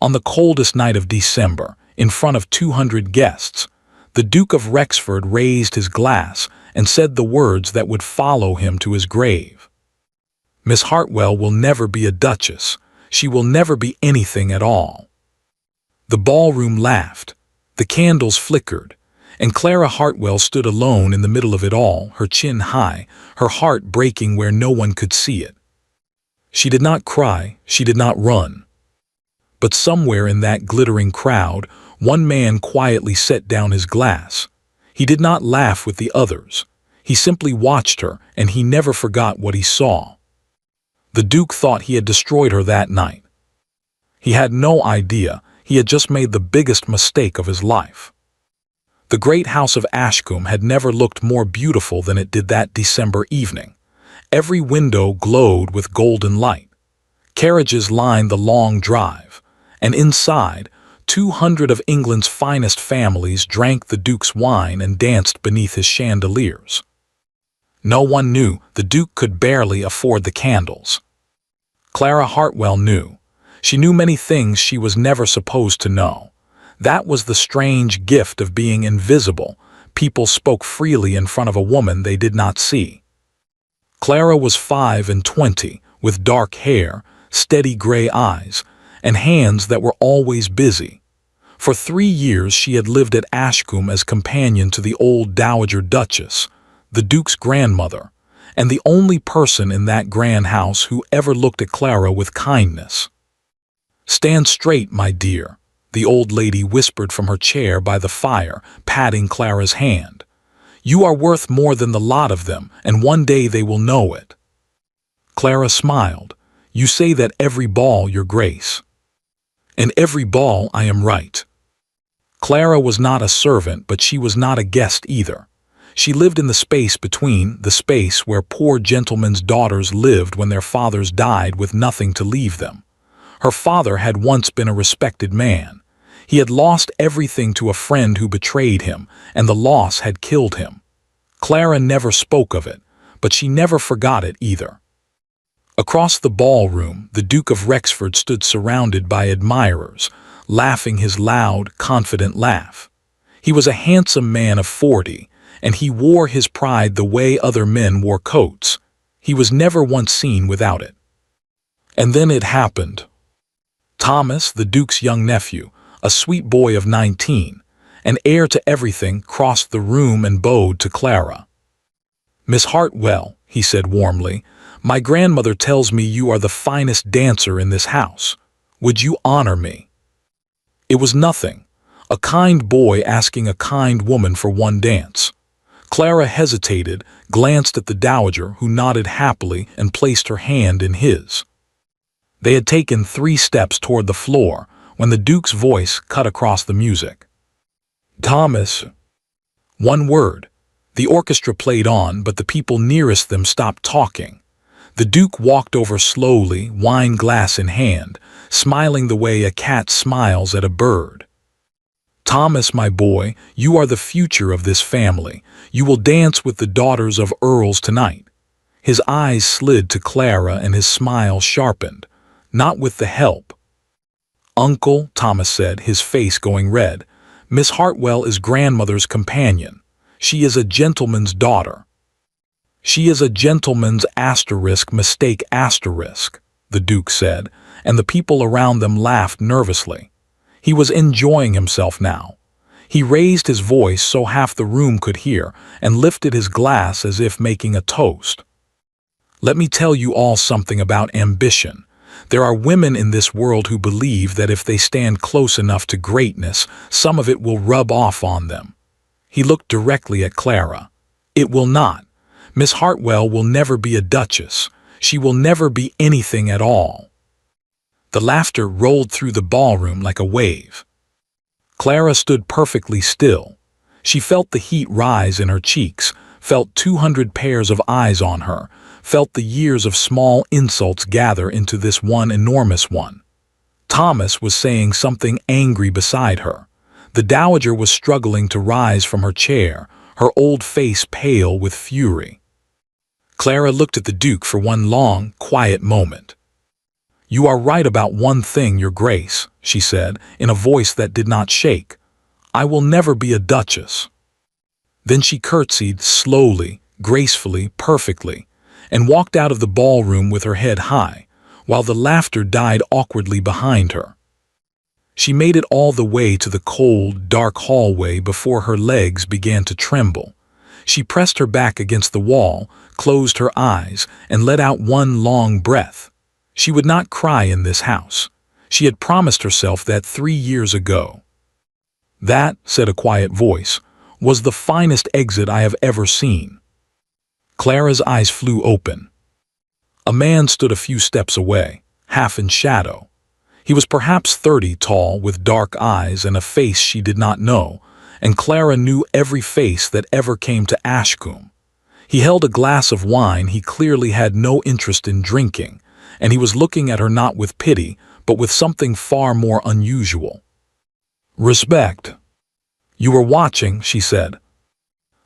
On the coldest night of December, in front of 200 guests, the Duke of Rexford raised his glass and said the words that would follow him to his grave. Miss Hartwell will never be a duchess. She will never be anything at all. The ballroom laughed. The candles flickered, and Clara Hartwell stood alone in the middle of it all, her chin high, her heart breaking where no one could see it. She did not cry, she did not run. But somewhere in that glittering crowd, one man quietly set down his glass. He did not laugh with the others. He simply watched her, and he never forgot what he saw. The Duke thought he had destroyed her that night. He had no idea he had just made the biggest mistake of his life. The great house of Ashcombe had never looked more beautiful than it did that December evening. Every window glowed with golden light. Carriages lined the long drive, and inside, 200 of England's finest families drank the Duke's wine and danced beneath his chandeliers. No one knew the Duke could barely afford the candles. Clara Hartwell knew. She knew many things she was never supposed to know. That was the strange gift of being invisible. People spoke freely in front of a woman they did not see. Clara was 25, with dark hair, steady gray eyes, and hands that were always busy. For 3 years she had lived at Ashcombe as companion to the old Dowager Duchess, the Duke's grandmother, and the only person in that grand house who ever looked at Clara with kindness. "Stand straight, my dear," the old lady whispered from her chair by the fire, patting Clara's hand. "You are worth more than the lot of them, and one day they will know it." Clara smiled. "You say that every ball, Your Grace." "And every ball I am right." Clara was not a servant, but she was not a guest either. She lived in the space between, the space where poor gentlemen's daughters lived when their fathers died with nothing to leave them. Her father had once been a respected man. He had lost everything to a friend who betrayed him, and the loss had killed him. Clara never spoke of it, but she never forgot it either. Across the ballroom, the Duke of Rexford stood surrounded by admirers, laughing his loud, confident laugh. He was a handsome man of 40, and he wore his pride the way other men wore coats. He was never once seen without it. And then it happened. Thomas, the Duke's young nephew, a sweet boy of 19, an heir to everything, crossed the room and bowed to Clara. "Miss Hartwell," he said warmly, "my grandmother tells me you are the finest dancer in this house. Would you honor me?" It was nothing. A kind boy asking a kind woman for one dance. Clara hesitated, glanced at the dowager, who nodded happily and placed her hand in his. They had taken 3 steps toward the floor when the Duke's voice cut across the music. "Thomas." One word. The orchestra played on, but the people nearest them stopped talking. The Duke walked over slowly, wine glass in hand, smiling the way a cat smiles at a bird. "Thomas, my boy, you are the future of this family. You will dance with the daughters of earls tonight." His eyes slid to Clara and his smile sharpened. "Not with the help." "Uncle," Thomas said, his face going red, "Miss Hartwell is grandmother's companion. She is a gentleman's daughter." "She is a gentleman's mistake, the Duke said, and the people around them laughed nervously. He was enjoying himself now. He raised his voice so half the room could hear and lifted his glass as if making a toast. "Let me tell you all something about ambition. There are women in this world who believe that if they stand close enough to greatness, some of it will rub off on them." He looked directly at Clara. "It will not. Miss Hartwell will never be a duchess. She will never be anything at all." The laughter rolled through the ballroom like a wave. Clara stood perfectly still. She felt the heat rise in her cheeks, felt 200 pairs of eyes on her, felt the years of small insults gather into this one enormous one. Thomas was saying something angry beside her. The dowager was struggling to rise from her chair, her old face pale with fury. Clara looked at the Duke for one long, quiet moment. "You are right about one thing, Your Grace," she said, in a voice that did not shake. "I will never be a duchess." Then she curtsied slowly, gracefully, perfectly, and walked out of the ballroom with her head high, while the laughter died awkwardly behind her. She made it all the way to the cold, dark hallway before her legs began to tremble. She pressed her back against the wall, closed her eyes, and let out one long breath. She would not cry in this house. She had promised herself that 3 years ago. "That," said a quiet voice, "was the finest exit I have ever seen." Clara's eyes flew open. A man stood a few steps away, half in shadow. He was perhaps 30 tall, with dark eyes and a face she did not know, and Clara knew every face that ever came to Ashcombe. He held a glass of wine he clearly had no interest in drinking, and he was looking at her not with pity, but with something far more unusual. "Respect." "You were watching," she said.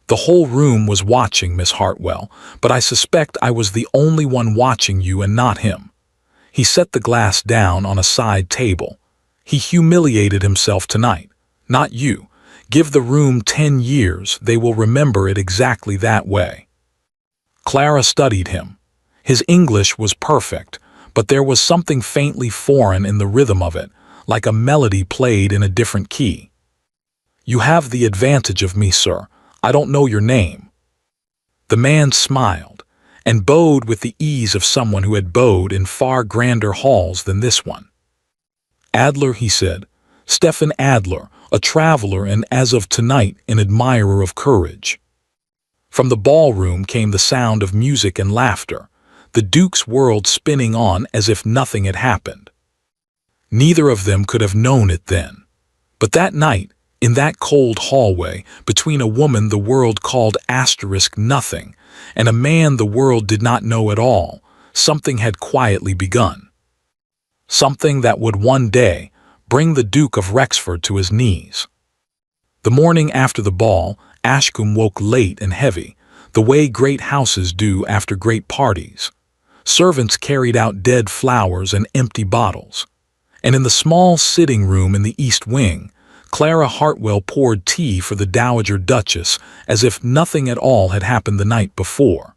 "The whole room was watching, Miss Hartwell, but I suspect I was the only one watching you and not him." He set the glass down on a side table. "He humiliated himself tonight, not you. Give the room 10 years, they will remember it exactly that way." Clara studied him. His English was perfect, but there was something faintly foreign in the rhythm of it, like a melody played in a different key. "You have the advantage of me, sir. I don't know your name." The man smiled, and bowed with the ease of someone who had bowed in far grander halls than this one. "Adler," he said. "Stephen Adler, a traveler and as of tonight an admirer of courage." From the ballroom came the sound of music and laughter, the Duke's world spinning on as if nothing had happened. Neither of them could have known it then. But that night, in that cold hallway, between a woman the world called *nothing, and a man the world did not know at all, something had quietly begun. Something that would one day bring the Duke of Rexford to his knees. The morning after the ball, Ashcombe woke late and heavy, the way great houses do after great parties. Servants carried out dead flowers and empty bottles. And in the small sitting room in the east wing, Clara Hartwell poured tea for the Dowager Duchess as if nothing at all had happened the night before.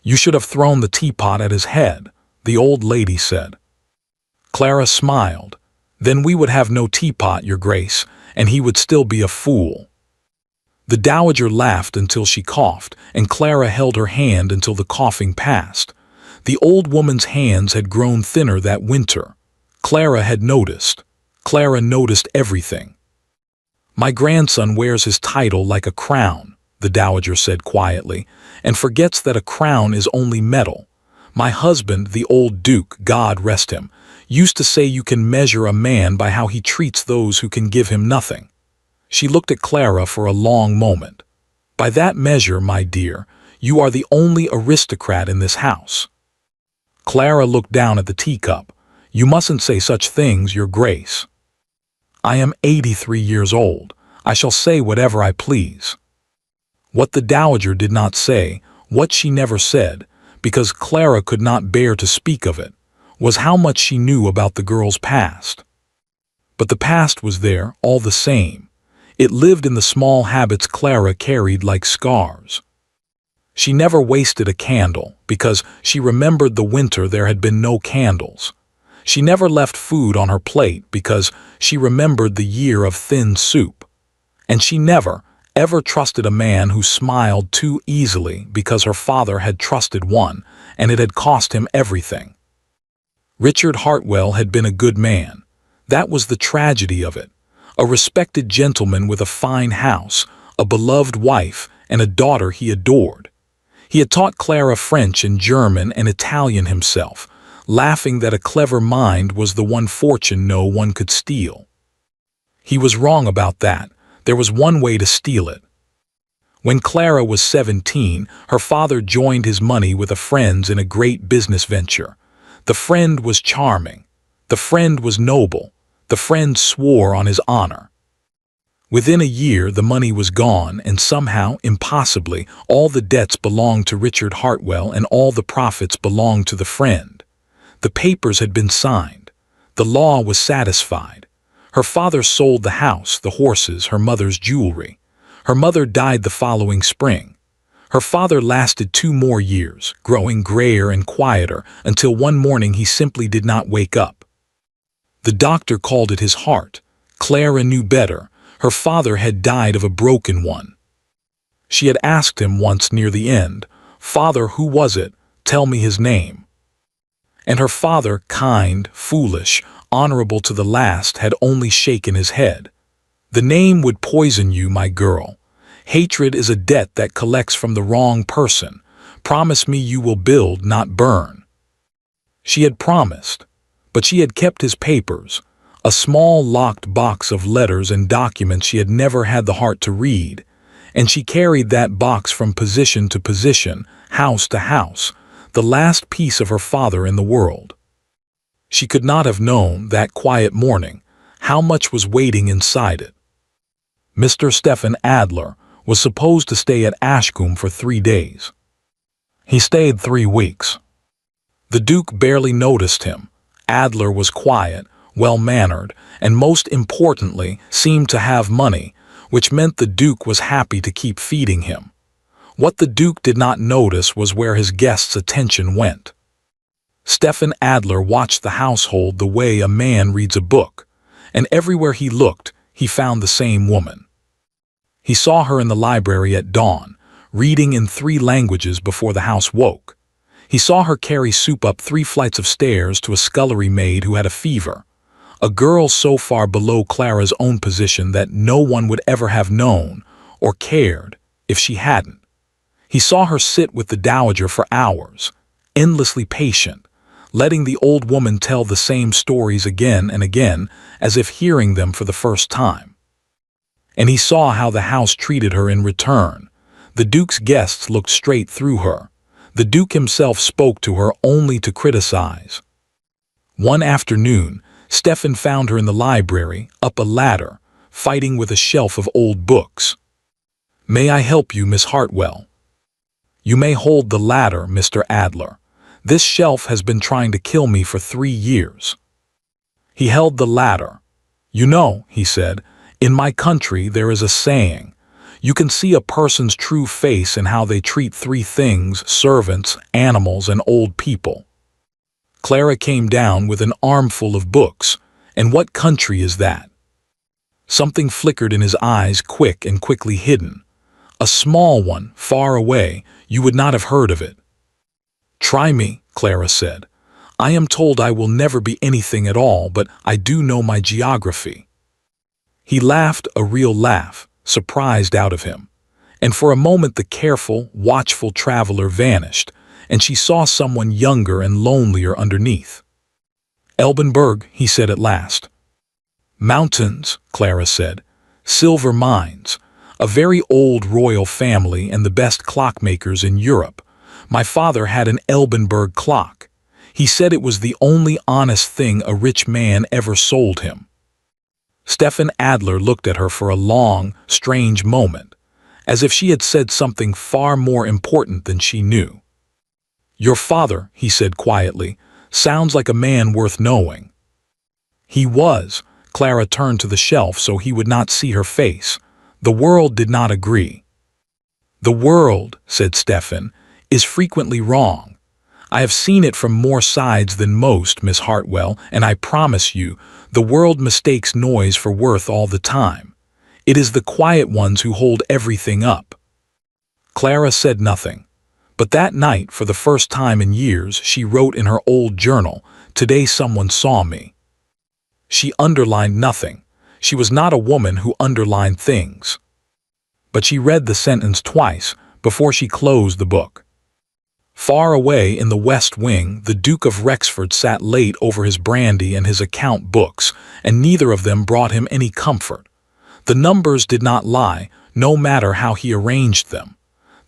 "You should have thrown the teapot at his head," the old lady said. Clara smiled. "Then we would have no teapot, Your Grace, and he would still be a fool." The Dowager laughed until she coughed, and Clara held her hand until the coughing passed. The old woman's hands had grown thinner that winter. Clara had noticed. Clara noticed everything. "My grandson wears his title like a crown," the Dowager said quietly, "and forgets that a crown is only metal. My husband, the old Duke, God rest him, used to say you can measure a man by how he treats those who can give him nothing." She looked at Clara for a long moment. "By that measure, my dear, you are the only aristocrat in this house." Clara looked down at the teacup. "You mustn't say such things, Your Grace." "I am 83 years old. I shall say whatever I please." What the Dowager did not say, what she never said, because Clara could not bear to speak of it, was how much she knew about the girl's past. But the past was there, all the same. It lived in the small habits Clara carried like scars. She never wasted a candle, because she remembered the winter there had been no candles. She never left food on her plate because she remembered the year of thin soup. And she never, ever trusted a man who smiled too easily because her father had trusted one, and it had cost him everything. Richard Hartwell had been a good man. That was the tragedy of it. A respected gentleman with a fine house, a beloved wife, and a daughter he adored. He had taught Clara French and German and Italian himself, laughing that a clever mind was the one fortune no one could steal. He was wrong about that. There was one way to steal it. When Clara was 17, her father joined his money with a friend's in a great business venture. The friend was charming. The friend was noble. The friend swore on his honor. Within a year the money was gone, and somehow, impossibly, all the debts belonged to Richard Hartwell and all the profits belonged to the friend. The papers had been signed. The law was satisfied. Her father sold the house, the horses, her mother's jewelry. Her mother died the following spring. Her father lasted 2 more years, growing grayer and quieter, until one morning he simply did not wake up. The doctor called it his heart. Clara knew better. Her father had died of a broken one. She had asked him once near the end, "Father, who was it? Tell me his name." And her father, kind, foolish, honorable to the last, had only shaken his head. "The name would poison you, my girl. Hatred is a debt that collects from the wrong person. Promise me you will build, not burn." She had promised, but she had kept his papers, a small locked box of letters and documents she had never had the heart to read, and she carried that box from position to position, house to house, the last piece of her father in the world. She could not have known, that quiet morning, how much was waiting inside it. Mr. Stefan Adler was supposed to stay at Ashcombe for 3 days. He stayed 3 weeks. The Duke barely noticed him. Adler was quiet, well-mannered, and most importantly, seemed to have money, which meant the Duke was happy to keep feeding him. What the Duke did not notice was where his guests' attention went. Stefan Adler watched the household the way a man reads a book, and everywhere he looked, he found the same woman. He saw her in the library at dawn, reading in 3 languages before the house woke. He saw her carry soup up 3 flights of stairs to a scullery maid who had a fever, a girl so far below Clara's own position that no one would ever have known or cared if she hadn't. He saw her sit with the dowager for hours, endlessly patient, letting the old woman tell the same stories again and again as if hearing them for the first time. And he saw how the house treated her in return. The Duke's guests looked straight through her. The Duke himself spoke to her only to criticize. One afternoon, Stefan found her in the library, up a ladder, fighting with a shelf of old books. "May I help you, Miss Hartwell?" "You may hold the ladder, Mr. Adler. This shelf has been trying to kill me for 3 years." He held the ladder. "You know," he said, "in my country there is a saying. You can see a person's true face in how they treat 3 things: servants, animals, and old people." Clara came down with an armful of books. "And what country is that?" Something flickered in his eyes, quick and quickly hidden. "A small one, far away. You would not have heard of it." "Try me," Clara said. "I am told I will never be anything at all, but I do know my geography." He laughed, a real laugh, surprised out of him. And for a moment the careful, watchful traveler vanished, and she saw someone younger and lonelier underneath. "Elbenberg," he said at last. "Mountains," Clara said. "Silver mines. A very old royal family and the best clockmakers in Europe. My father had an Elbenberg clock. He said it was the only honest thing a rich man ever sold him." Stefan Adler looked at her for a long, strange moment, as if she had said something far more important than she knew. "Your father," he said quietly, "sounds like a man worth knowing." He was. Clara turned to the shelf so he would not see her face. The world did not agree. "The world," said Stefan, "is frequently wrong. I have seen it from more sides than most, Miss Hartwell, and I promise you, the world mistakes noise for worth all the time. It is the quiet ones who hold everything up." Clara said nothing, but that night, for the first time in years, she wrote in her old journal, "Today someone saw me." She underlined nothing. She was not a woman who underlined things. But she read the sentence twice before she closed the book. Far away in the West Wing, the Duke of Rexford sat late over his brandy and his account books, and neither of them brought him any comfort. The numbers did not lie, no matter how he arranged them.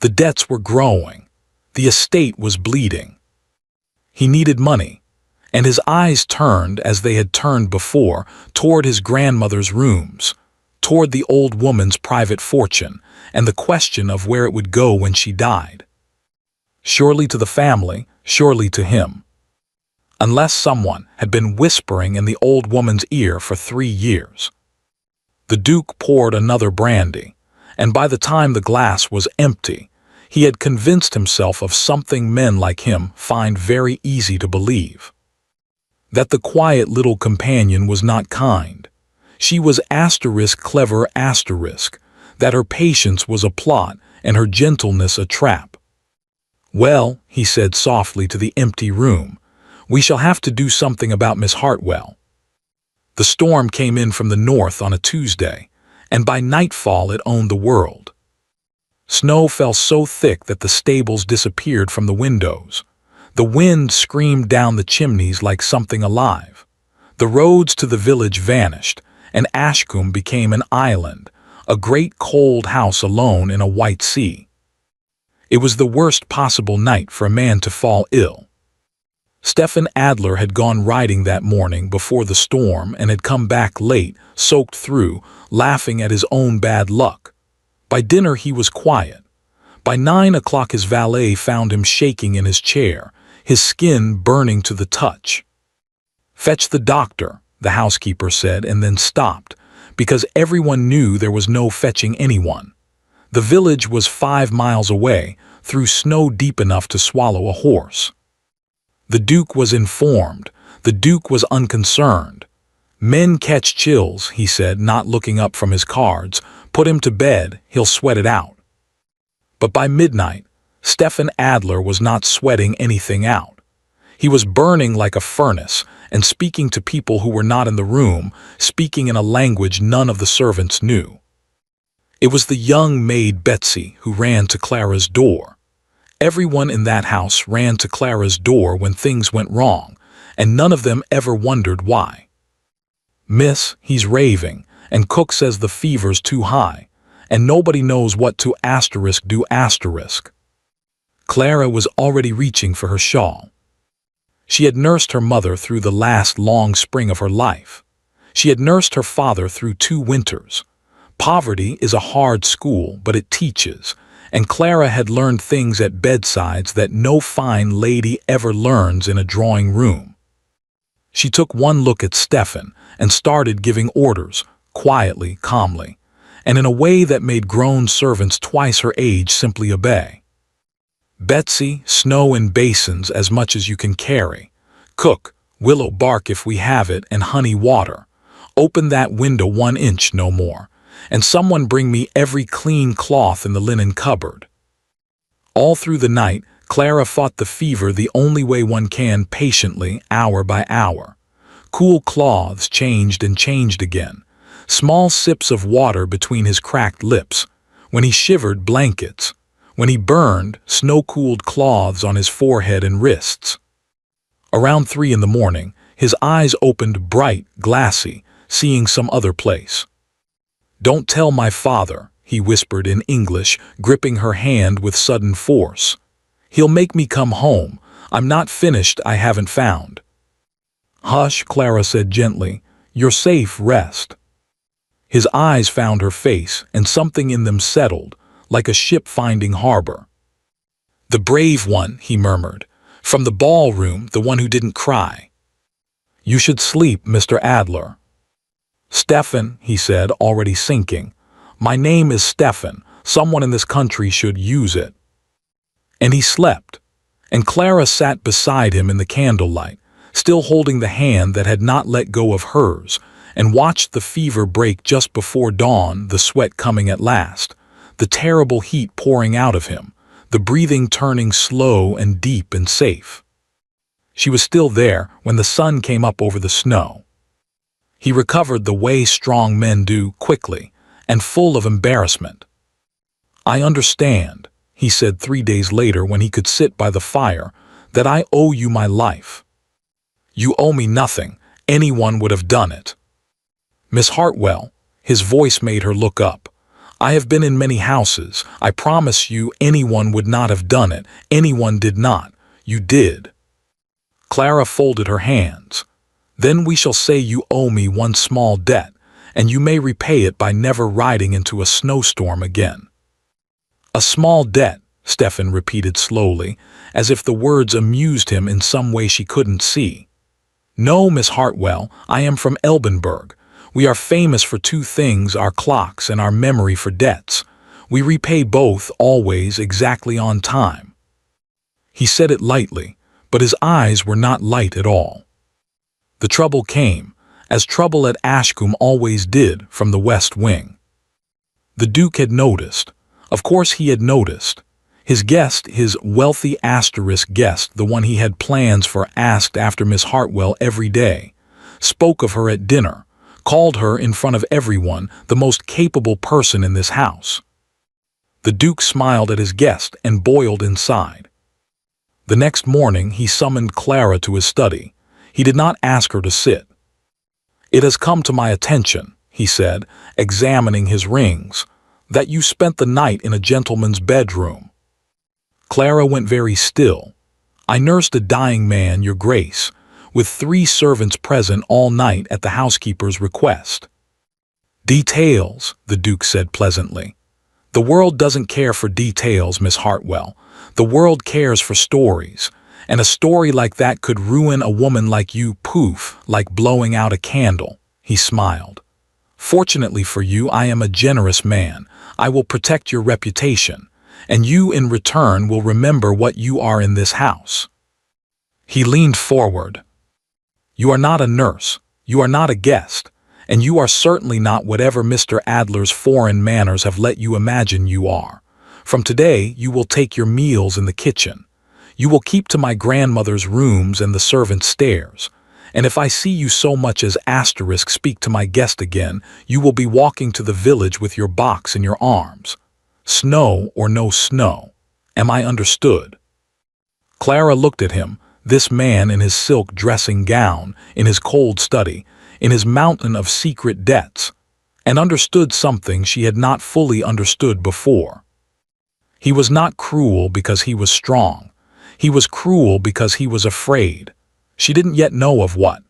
The debts were growing. The estate was bleeding. He needed money, and his eyes turned, as they had turned before, toward his grandmother's rooms, toward the old woman's private fortune, and the question of where it would go when she died. Surely to the family, surely to him. unless someone had been whispering in the old woman's ear for 3 years. The Duke poured another brandy, and by the time the glass was empty, he had convinced himself of something men like him find very easy to believe. That the quiet little companion was not kind. She was clever, that her patience was a plot and her gentleness a trap. "Well," he said softly to the empty room, "we shall have to do something about Miss Hartwell." The storm came in from the north on a Tuesday, and by nightfall it owned the world. Snow fell so thick that the stables disappeared from the windows. The wind screamed down the chimneys like something alive. The roads to the village vanished, and Ashcombe became an island, a great cold house alone in a white sea. It was the worst possible night for a man to fall ill. Stephen Adler had gone riding that morning before the storm and had come back late, soaked through, laughing at his own bad luck. By dinner he was quiet. By 9 o'clock his valet found him shaking in his chair, his skin burning to the touch. "Fetch the doctor," the housekeeper said, and then stopped, because everyone knew there was no fetching anyone. The village was 5 miles away, through snow deep enough to swallow a horse. The Duke was informed. The Duke was unconcerned. "Men catch chills," he said, not looking up from his cards. "Put him to bed, he'll sweat it out." But by midnight, Stephen Adler was not sweating anything out. He was burning like a furnace and speaking to people who were not in the room, speaking in a language none of the servants knew. It was the young maid Betsy who ran to Clara's door. Everyone in that house ran to Clara's door when things went wrong, and none of them ever wondered why. "Miss, he's raving, and cook says the fever's too high, and nobody knows what to do." Clara was already reaching for her shawl. She had nursed her mother through the last long spring of her life. She had nursed her father through 2 winters. Poverty is a hard school, but it teaches, and Clara had learned things at bedsides that no fine lady ever learns in a drawing room. She took one look at Stephen and started giving orders, quietly, calmly, and in a way that made grown servants twice her age simply obey. "Betsy, snow in basins as much as you can carry. Cook, willow bark if we have it, and honey water. Open that window 1 inch, no more. And someone bring me every clean cloth in the linen cupboard." All through the night, Clara fought the fever the only way one can, patiently, hour by hour. Cool cloths changed and changed again. Small sips of water between his cracked lips. When he shivered, blankets. When he burned, snow-cooled cloths on his forehead and wrists. Around 3 in the morning, his eyes opened bright, glassy, seeing some other place. "Don't tell my father," he whispered in English, gripping her hand with sudden force. "He'll make me come home. I'm not finished, I haven't found." "Hush," Clara said gently. "You're safe, rest." His eyes found her face, and something in them settled, like a ship finding harbor. "The brave one," he murmured. "From the ballroom, the one who didn't cry." "You should sleep, Mr. Adler." "Stephen," he said, already sinking. "My name is Stephen. Someone in this country should use it." And he slept. And Clara sat beside him in the candlelight, still holding the hand that had not let go of hers, and watched the fever break just before dawn, the sweat coming at last, the terrible heat pouring out of him, the breathing turning slow and deep and safe. She was still there when the sun came up over the snow. He recovered the way strong men do, quickly, and full of embarrassment. "I understand," he said 3 days later when he could sit by the fire, "that I owe you my life." "You owe me nothing. Anyone would have done it." "Miss Hartwell," his voice made her look up. "I have been in many houses. I promise you anyone would not have done it. Anyone did not. You did." Clara folded her hands. "Then we shall say you owe me one small debt, and you may repay it by never riding into a snowstorm again." "A small debt," Stephen repeated slowly, as if the words amused him in some way she couldn't see. "No, Miss Hartwell, I am from Elbenberg. We are famous for two things, our clocks and our memory for debts. We repay both always exactly on time." He said it lightly, but his eyes were not light at all. The trouble came, as trouble at Ashcombe always did, from the West Wing. The Duke had noticed. Of course he had noticed. His guest, his wealthy guest, the one he had plans for, asked after Miss Hartwell every day, spoke of her at dinner, called her in front of everyone the most capable person in this house. The Duke smiled at his guest and boiled inside. The next morning he summoned Clara to his study. He did not ask her to sit. "It has come to my attention," he said, examining his rings, "that you spent the night in a gentleman's bedroom." Clara went very still. "I nursed a dying man, your grace, with 3 servants present all night at the housekeeper's request." "Details," the Duke said pleasantly. "The world doesn't care for details, Miss Hartwell. The world cares for stories, and a story like that could ruin a woman like you, poof, like blowing out a candle." He smiled. "Fortunately for you, I am a generous man. I will protect your reputation, and you in return will remember what you are in this house." He leaned forward. "You are not a nurse, you are not a guest, and you are certainly not whatever Mr. Adler's foreign manners have let you imagine you are. From today you will take your meals in the kitchen. You will keep to my grandmother's rooms and the servants' stairs, and if I see you so much as speak to my guest again, you will be walking to the village with your box in your arms. Snow or no snow. Am I understood?" Clara looked at him, this man in his silk dressing gown, in his cold study, in his mountain of secret debts, and understood something she had not fully understood before. He was not cruel because he was strong. He was cruel because he was afraid. She didn't yet know of what,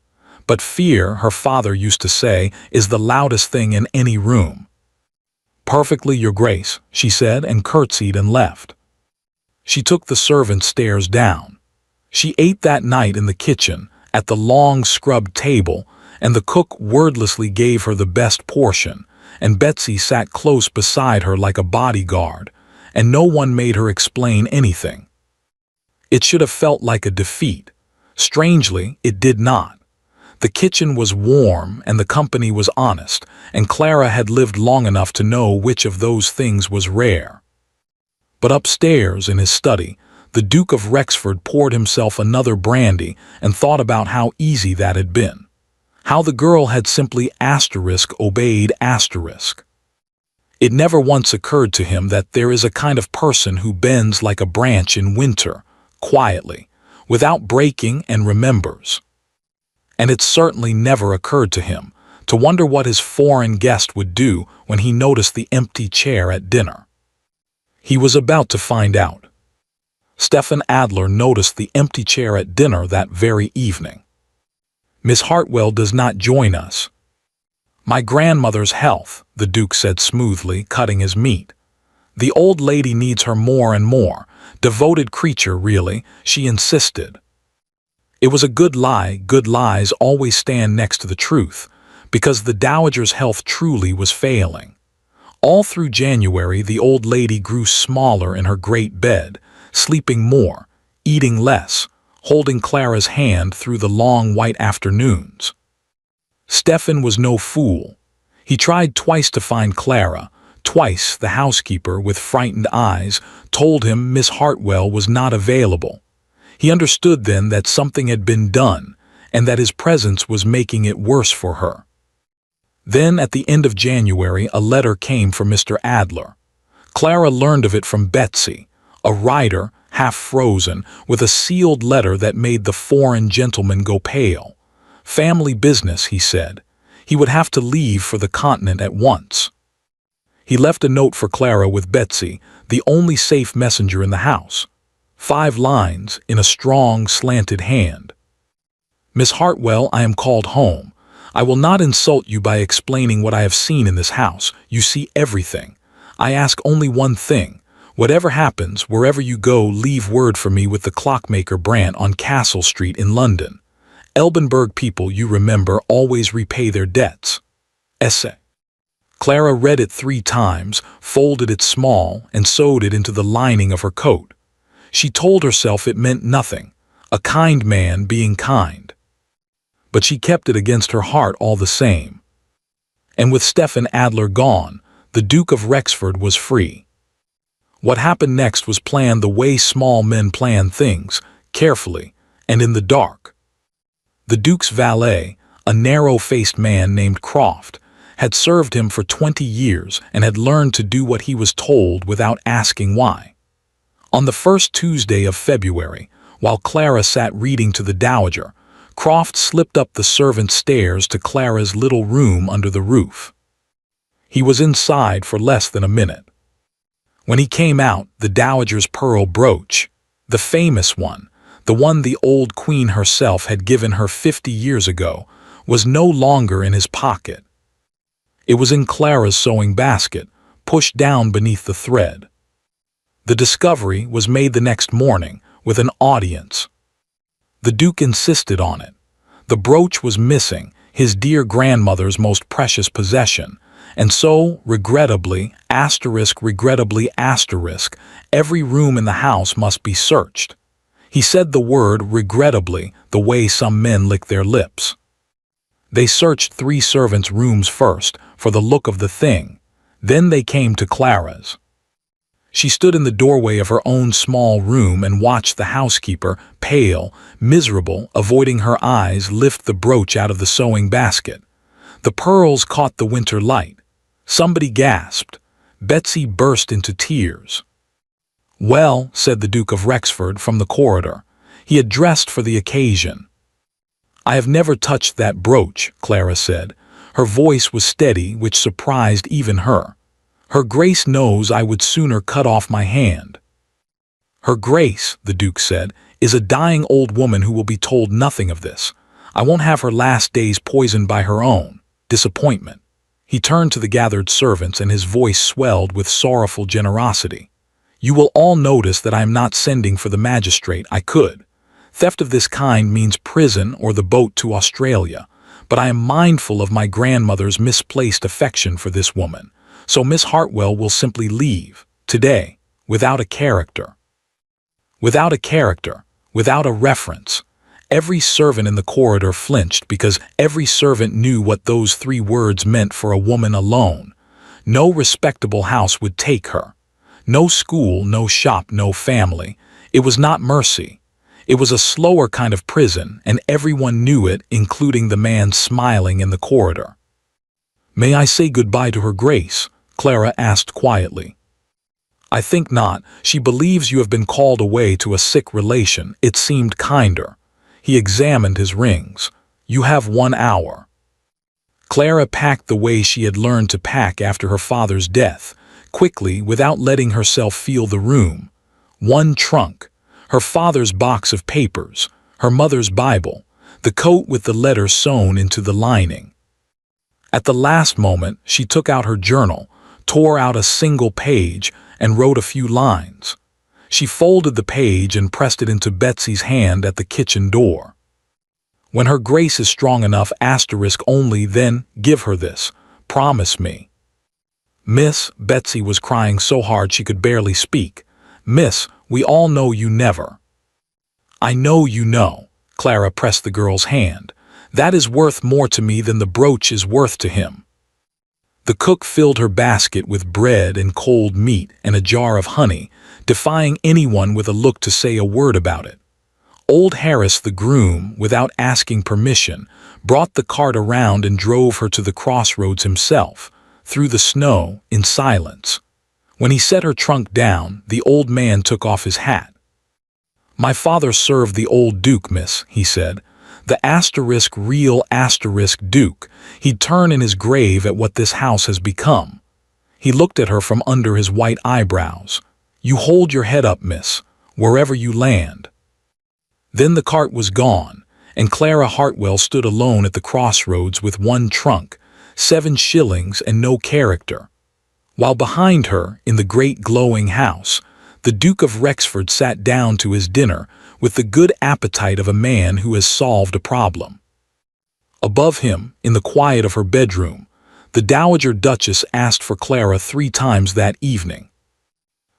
but fear, her father used to say, is the loudest thing in any room. "Perfectly, your grace," she said, and curtsied and left. She took the servants' stairs down. She ate that night in the kitchen, at the long scrubbed table, and the cook wordlessly gave her the best portion, and Betsy sat close beside her like a bodyguard, and no one made her explain anything. It should have felt like a defeat. Strangely, it did not. The kitchen was warm and the company was honest, and Clara had lived long enough to know which of those things was rare. But upstairs in his study, the Duke of Rexford poured himself another brandy and thought about how easy that had been. How the girl had simply obeyed. It never once occurred to him that there is a kind of person who bends like a branch in winter, quietly, without breaking, and remembers. And it certainly never occurred to him to wonder what his foreign guest would do when he noticed the empty chair at dinner. He was about to find out. Stephen Adler noticed the empty chair at dinner that very evening. "Miss Hartwell does not join us." "My grandmother's health," the Duke said smoothly, cutting his meat. "The old lady needs her more and more. Devoted creature, really," she insisted. It was a good lie. Good lies always stand next to the truth, because the dowager's health truly was failing. All through January, the old lady grew smaller in her great bed, sleeping more, eating less, holding Clara's hand through the long white afternoons. Stephen was no fool. He tried twice to find Clara. Twice the housekeeper, with frightened eyes, told him Miss Hartwell was not available. He understood then that something had been done, and that his presence was making it worse for her. Then, at the end of January, a letter came from Mr. Adler. Clara learned of it from Betsy, a writer, half frozen, with a sealed letter that made the foreign gentleman go pale. Family business, he said. He would have to leave for the continent at once. He left a note for Clara with Betsy, the only safe messenger in the house. 5 lines in a strong, slanted hand. "Miss Hartwell, I am called home. I will not insult you by explaining what I have seen in this house. You see everything. I ask only one thing. Whatever happens, wherever you go, leave word for me with the clockmaker Brant on Castle Street in London. Elbenberg people, you remember, always repay their debts. Essay. Clara read it 3 times, folded it small, and sewed it into the lining of her coat. She told herself it meant nothing, a kind man being kind. But she kept it against her heart all the same. And with Stefan Adler gone, the Duke of Rexford was free. What happened next was planned the way small men plan things, carefully, and in the dark. The Duke's valet, a narrow-faced man named Croft, had served him for 20 years and had learned to do what he was told without asking why. On the first Tuesday of February, while Clara sat reading to the Dowager, Croft slipped up the servants' stairs to Clara's little room under the roof. He was inside for less than a minute. When he came out, the Dowager's pearl brooch, the famous one, the one the old queen herself had given her 50 years ago, was no longer in his pocket. It was in Clara's sewing basket, pushed down beneath the thread. The discovery was made the next morning, with an audience. The Duke insisted on it. The brooch was missing, his dear grandmother's most precious possession, and so, regrettably, every room in the house must be searched. He said the word regrettably the way some men lick their lips. They searched 3 servants' rooms first, for the look of the thing. Then they came to Clara's. She stood in the doorway of her own small room and watched the housekeeper, pale, miserable, avoiding her eyes, lift the brooch out of the sewing basket. The pearls caught the winter light. Somebody gasped. Betsy burst into tears. "Well," said the Duke of Rexford from the corridor. He had dressed for the occasion. "I have never touched that brooch," Clara said. Her voice was steady, which surprised even her. "Her Grace knows I would sooner cut off my hand." "Her Grace," the Duke said, "is a dying old woman who will be told nothing of this. I won't have her last days poisoned by her own disappointment." He turned to the gathered servants and his voice swelled with sorrowful generosity. "You will all notice that I am not sending for the magistrate. I could. Theft of this kind means prison or the boat to Australia, but I am mindful of my grandmother's misplaced affection for this woman, so Miss Hartwell will simply leave, today, without a character. Without a character, without a reference." Every servant in the corridor flinched because every servant knew what those 3 words meant for a woman alone. No respectable house would take her. No school, no shop, no family. It was not mercy. It was a slower kind of prison, and everyone knew it, including the man smiling in the corridor. "May I say goodbye to Her Grace?" Clara asked quietly. "I think not. She believes you have been called away to a sick relation." It seemed kinder. He examined his rings. "You have 1 hour." Clara packed the way she had learned to pack after her father's death, quickly, without letting herself feel the room. 1 trunk, her father's box of papers, her mother's Bible, the coat with the letter sewn into the lining. At the last moment, she took out her journal, tore out a single page, and wrote a few lines. She folded the page and pressed it into Betsy's hand at the kitchen door. "When Her Grace is strong enough, only then, give her this. Promise me." "Miss," Betsy was crying so hard she could barely speak. "Miss, we all know you never." "I know you know." Clara pressed the girl's hand. "That is worth more to me than the brooch is worth to him." The cook filled her basket with bread and cold meat and a jar of honey, defying anyone with a look to say a word about it. Old Harris, the groom, without asking permission, brought the cart around and drove her to the crossroads himself, through the snow, in silence. When he set her trunk down, the old man took off his hat. "My father served the old Duke, miss," he said. "The real Duke. He'd turn in his grave at what this house has become." He looked at her from under his white eyebrows. "You hold your head up, miss, wherever you land." Then the cart was gone, and Clara Hartwell stood alone at the crossroads with 1 trunk, 7 shillings, and no character. While behind her, in the great glowing house, the Duke of Rexford sat down to his dinner with the good appetite of a man who has solved a problem. Above him, in the quiet of her bedroom, the Dowager Duchess asked for Clara 3 times that evening.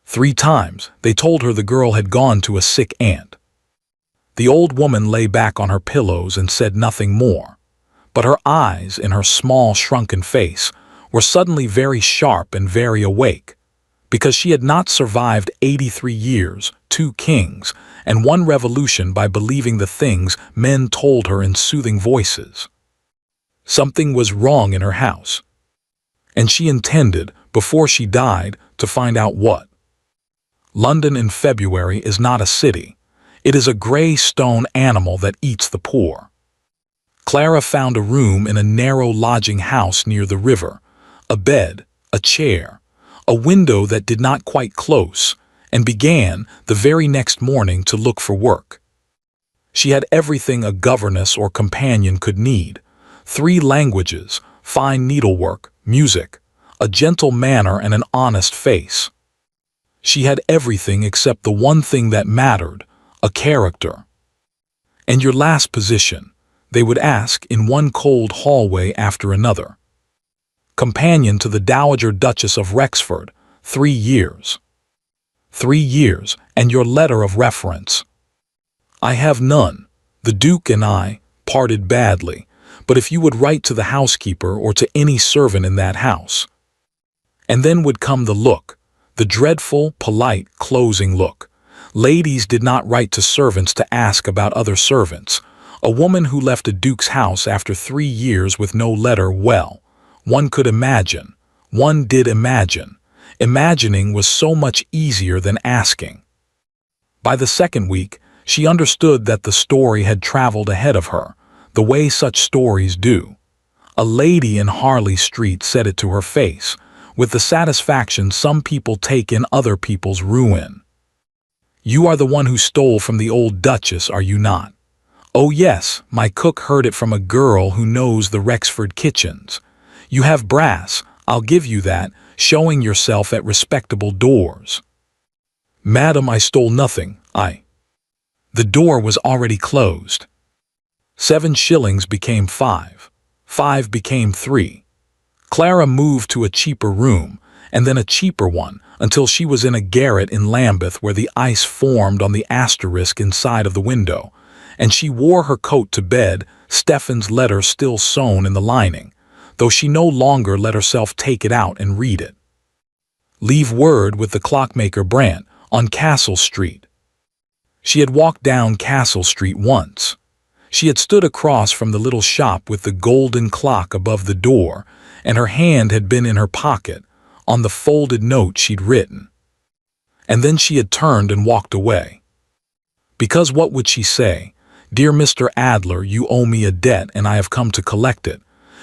3 times, they told her the girl had gone to a sick aunt. The old woman lay back on her pillows and said nothing more, but her eyes, in her small, shrunken face, were suddenly very sharp and very awake, because she had not survived 83 years, 2 kings, and 1 revolution by believing the things men told her in soothing voices. Something was wrong in her house, and she intended, before she died, to find out what. London in February is not a city. It is a gray stone animal that eats the poor. Clara found a room in a narrow lodging house near the river, a bed, a chair, a window that did not quite close, and began, the very next morning, to look for work. She had everything a governess or companion could need: 3 languages, fine needlework, music, a gentle manner, and an honest face. She had everything except the one thing that mattered: a character. "And your last position?" they would ask in one cold hallway after another. "Companion to the Dowager Duchess of Rexford, 3 years. 3 years, and your letter of reference?" "I have none. The Duke and I parted badly, but if you would write to the housekeeper or to any servant in that house." And then would come the look, the dreadful, polite, closing look. Ladies did not write to servants to ask about other servants. A woman who left a duke's house after 3 years with no letter, well, one could imagine. One did imagine. Imagining was so much easier than asking. By the 2nd week, she understood that the story had traveled ahead of her, the way such stories do. A lady in Harley Street said it to her face, with the satisfaction some people take in other people's ruin. "You are the one who stole from the old Duchess, are you not?" "Oh yes, my cook heard it from a girl who knows the Rexford kitchens." "You have brass, I'll give you that, showing yourself at respectable doors." "Madam, I stole nothing, The door was already closed. 7 shillings became 5. 5 became 3. Clara moved to a cheaper room, and then a cheaper one, until she was in a garret in Lambeth where the ice formed on the asterisk inside of the window, and she wore her coat to bed, Stephen's letter still sewn in the lining, though she no longer let herself take it out and read it. "Leave word with the clockmaker Brant, on Castle Street." She had walked down Castle Street once. She had stood across from the little shop with the golden clock above the door, and her hand had been in her pocket, on the folded note she'd written. And then she had turned and walked away. Because what would she say? "Dear Mr. Adler, you owe me a debt and I have come to collect it."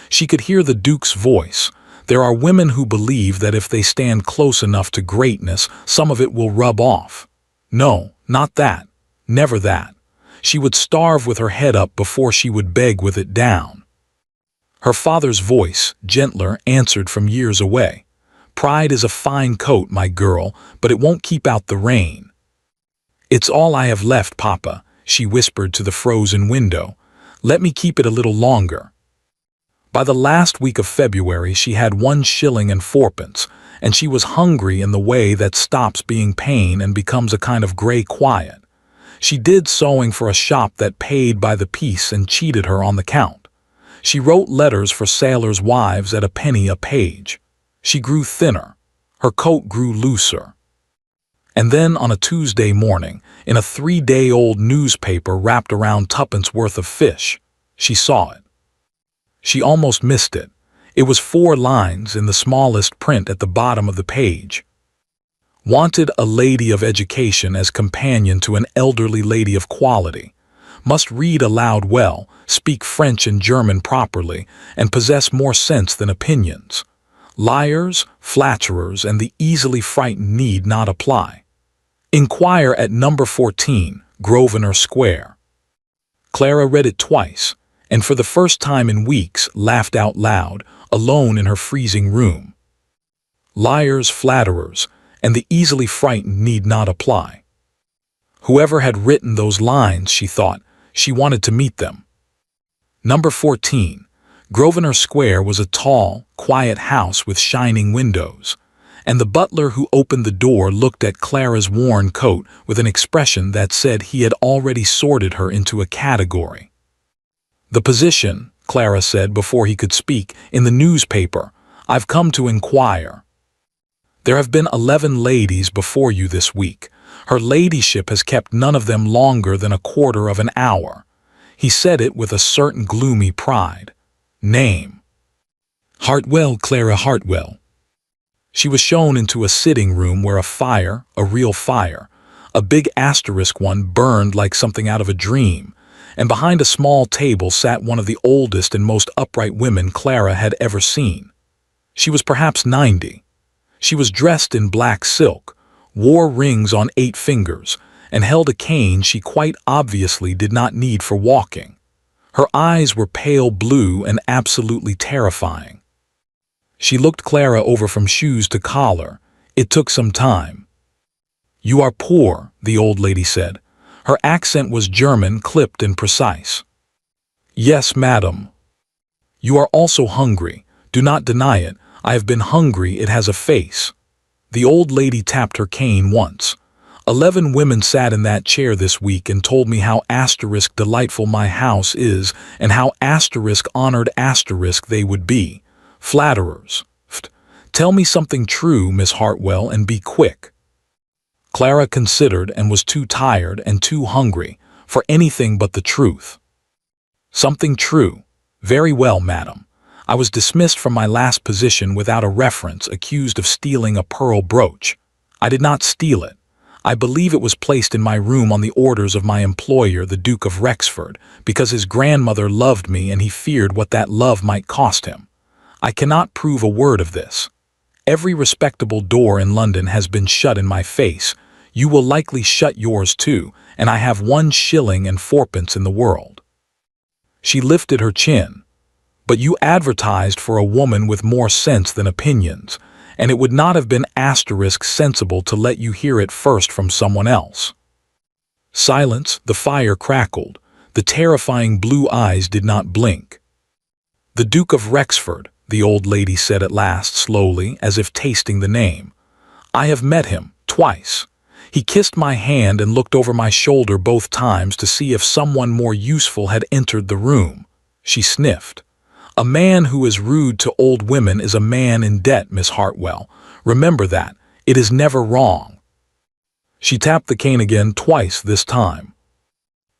She could hear the Duke's voice. There are women who believe that if they stand close enough to greatness, some of it will rub off. No, not that. Never that. She would starve with her head up before she would beg with it down. Her father's voice, gentler, answered from years away. "Pride is a fine coat, my girl, but it won't keep out the rain." "It's all I have left, Papa," she whispered to the frozen window. "Let me keep it a little longer." By the last week of February she had 1 shilling and 4pence, and she was hungry in the way that stops being pain and becomes a kind of grey quiet. She did sewing for a shop that paid by the piece and cheated her on the count. She wrote letters for sailors' wives at a penny a page. She grew thinner. Her coat grew looser. And then on a Tuesday morning, in a 3-day-old newspaper wrapped around 2pence worth of fish, she saw it. She almost missed it. It was 4 lines in the smallest print at the bottom of the page. "Wanted a lady of education as companion to an elderly lady of quality. Must read aloud well, speak French and German properly, and possess more sense than opinions. Liars, flatterers, and the easily frightened need not apply. Inquire at number 14, Grosvenor Square." Clara read it twice, and for the first time in weeks laughed out loud, alone in her freezing room. Liars, flatterers, and the easily frightened need not apply. Whoever had written those lines, she thought, she wanted to meet them. Number 14. Grosvenor Square was a tall, quiet house with shining windows, and the butler who opened the door looked at Clara's worn coat with an expression that said he had already sorted her into a category. "The position," Clara said before he could speak, "in the newspaper. I've come to inquire. There have been 11 ladies before you this week. Her ladyship has kept none of them longer than a quarter of an hour." He said it with a certain gloomy pride. "Name?" "Heartwell, Clara Heartwell." She was shown into a sitting room where a fire, a real fire, a big asterisk one, burned like something out of a dream, and behind a small table sat one of the oldest and most upright women Clara had ever seen. She was perhaps 90. She was dressed in black silk, wore rings on 8 fingers, and held a cane she quite obviously did not need for walking. Her eyes were pale blue and absolutely terrifying. She looked Clara over from shoes to collar. It took some time. "You are poor," the old lady said. Her accent was German, clipped and precise. "Yes, madam." "You are also hungry. Do not deny it. I have been hungry. It has a face." The old lady tapped her cane once. 11 women sat in that chair this week and told me how asterisk delightful my house is and how asterisk honored asterisk they would be. Flatterers. Tell me something true, Miss Hartwell, and be quick. Clara considered and was too tired and too hungry for anything but the truth. "Something true. Very well, madam. I was dismissed from my last position without a reference, accused of stealing a pearl brooch. I did not steal it. I believe it was placed in my room on the orders of my employer, the Duke of Rexford, because his grandmother loved me and he feared what that love might cost him. I cannot prove a word of this. Every respectable door in London has been shut in my face. You will likely shut yours too, and I have 1 shilling and 4pence in the world." She lifted her chin. "But you advertised for a woman with more sense than opinions, and it would not have been asterisk sensible to let you hear it first from someone else." Silence. The fire crackled. The terrifying blue eyes did not blink. "The Duke of Rexford," the old lady said at last, slowly, as if tasting the name. "I have met him twice. He kissed my hand and looked over my shoulder both times to see if someone more useful had entered the room." She sniffed. "A man who is rude to old women is a man in debt, Miss Hartwell. Remember that. It is never wrong." She tapped the cane again, twice this time.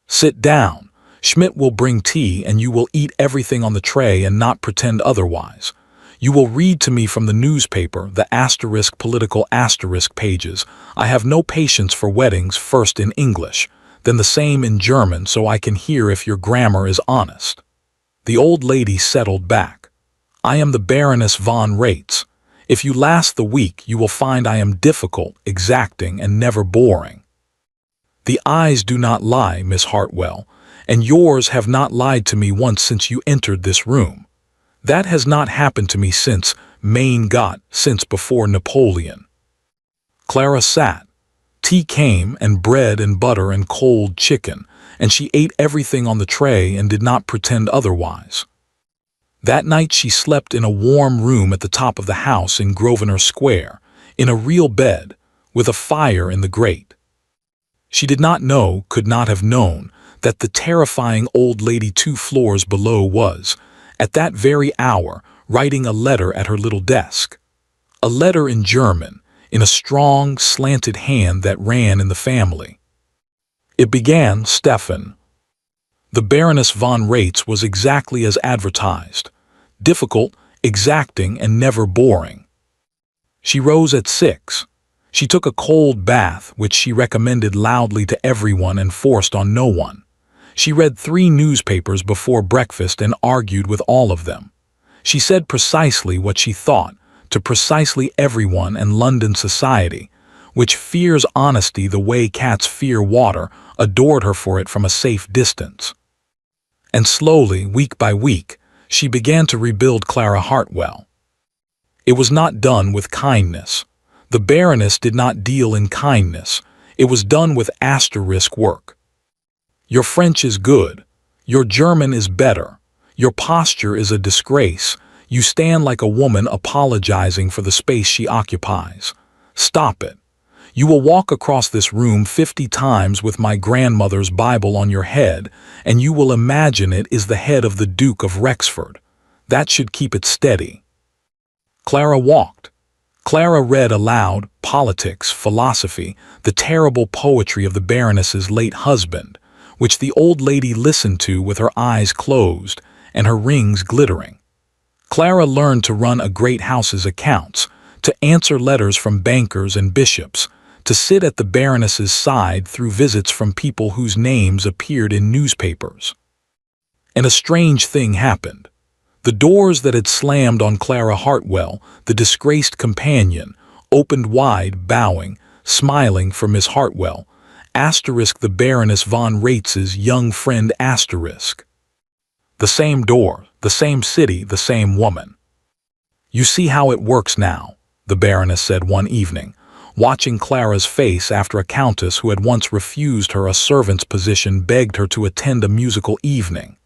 "Sit down. Schmidt will bring tea and you will eat everything on the tray and not pretend otherwise. You will read to me from the newspaper, the asterisk political asterisk pages. I have no patience for weddings, first in English, then the same in German, so I can hear if your grammar is honest." The old lady settled back. "I am the Baroness von Rates. If you last the week, you will find I am difficult, exacting, and never boring. The eyes do not lie, Miss Hartwell, and yours have not lied to me once since you entered this room. That has not happened to me since Maine got, since before Napoleon." Clara sat. Tea came, and bread and butter and cold chicken, and she ate everything on the tray and did not pretend otherwise. That night she slept in a warm room at the top of the house in Grosvenor Square, in a real bed, with a fire in the grate. She did not know, could not have known, that the terrifying old lady 2 floors below was, at that very hour, writing a letter at her little desk. A letter in German, in a strong, slanted hand that ran in the family. It began, "Stefan." The Baroness von Rates was exactly as advertised. Difficult, exacting, and never boring. She rose at 6. She took a cold bath, which she recommended loudly to everyone and forced on no one. She read 3 newspapers before breakfast and argued with all of them. She said precisely what she thought, to precisely everyone and London society, which fears honesty the way cats fear water, adored her for it from a safe distance. And slowly, week by week, she began to rebuild Clara Hartwell. It was not done with kindness. The Baroness did not deal in kindness. It was done with asterisk work. Your French is good. Your German is better. Your posture is a disgrace. You stand like a woman apologizing for the space she occupies. Stop it. You will walk across this room 50 times with my grandmother's Bible on your head, and you will imagine it is the head of the Duke of Rexford. That should keep it steady. Clara walked. Clara read aloud politics, philosophy, the terrible poetry of the Baroness's late husband, which the old lady listened to with her eyes closed and her rings glittering. Clara learned to run a great house's accounts, to answer letters from bankers and bishops, to sit at the Baroness's side through visits from people whose names appeared in newspapers. And a strange thing happened. The doors that had slammed on Clara Hartwell, the disgraced companion, opened wide, bowing, smiling for Miss Hartwell, asterisk the Baroness von Ratz's young friend asterisk. The same door, the same city, the same woman. You see how it works now, the Baroness said one evening, watching Clara's face after a countess who had once refused her a servant's position begged her to attend a musical evening.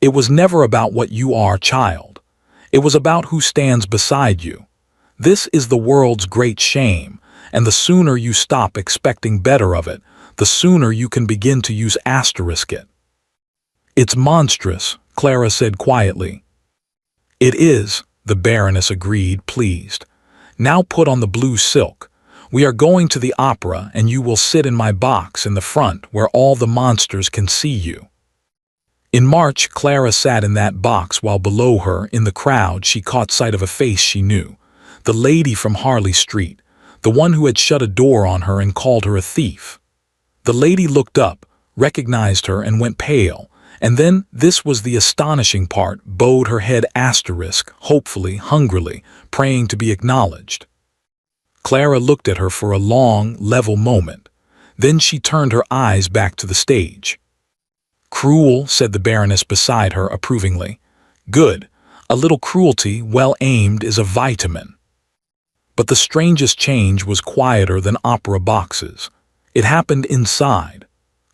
It was never about what you are, child. It was about who stands beside you. This is the world's great shame, and the sooner you stop expecting better of it, the sooner you can begin to use asterisk it. It's monstrous, Clara said quietly. It is, the Baroness agreed, pleased. Now put on the blue silk. We are going to the opera, and you will sit in my box in the front where all the monsters can see you. In March, Clara sat in that box while below her, in the crowd, she caught sight of a face she knew. The lady from Harley Street, the one who had shut a door on her and called her a thief. The lady looked up, recognized her, and went pale, and then, this was the astonishing part, bowed her head asterisk, hopefully, hungrily, praying to be acknowledged. Clara looked at her for a long, level moment. Then she turned her eyes back to the stage. Cruel, said the Baroness beside her approvingly. Good. A little cruelty, well aimed, is a vitamin. But the strangest change was quieter than opera boxes. It happened inside.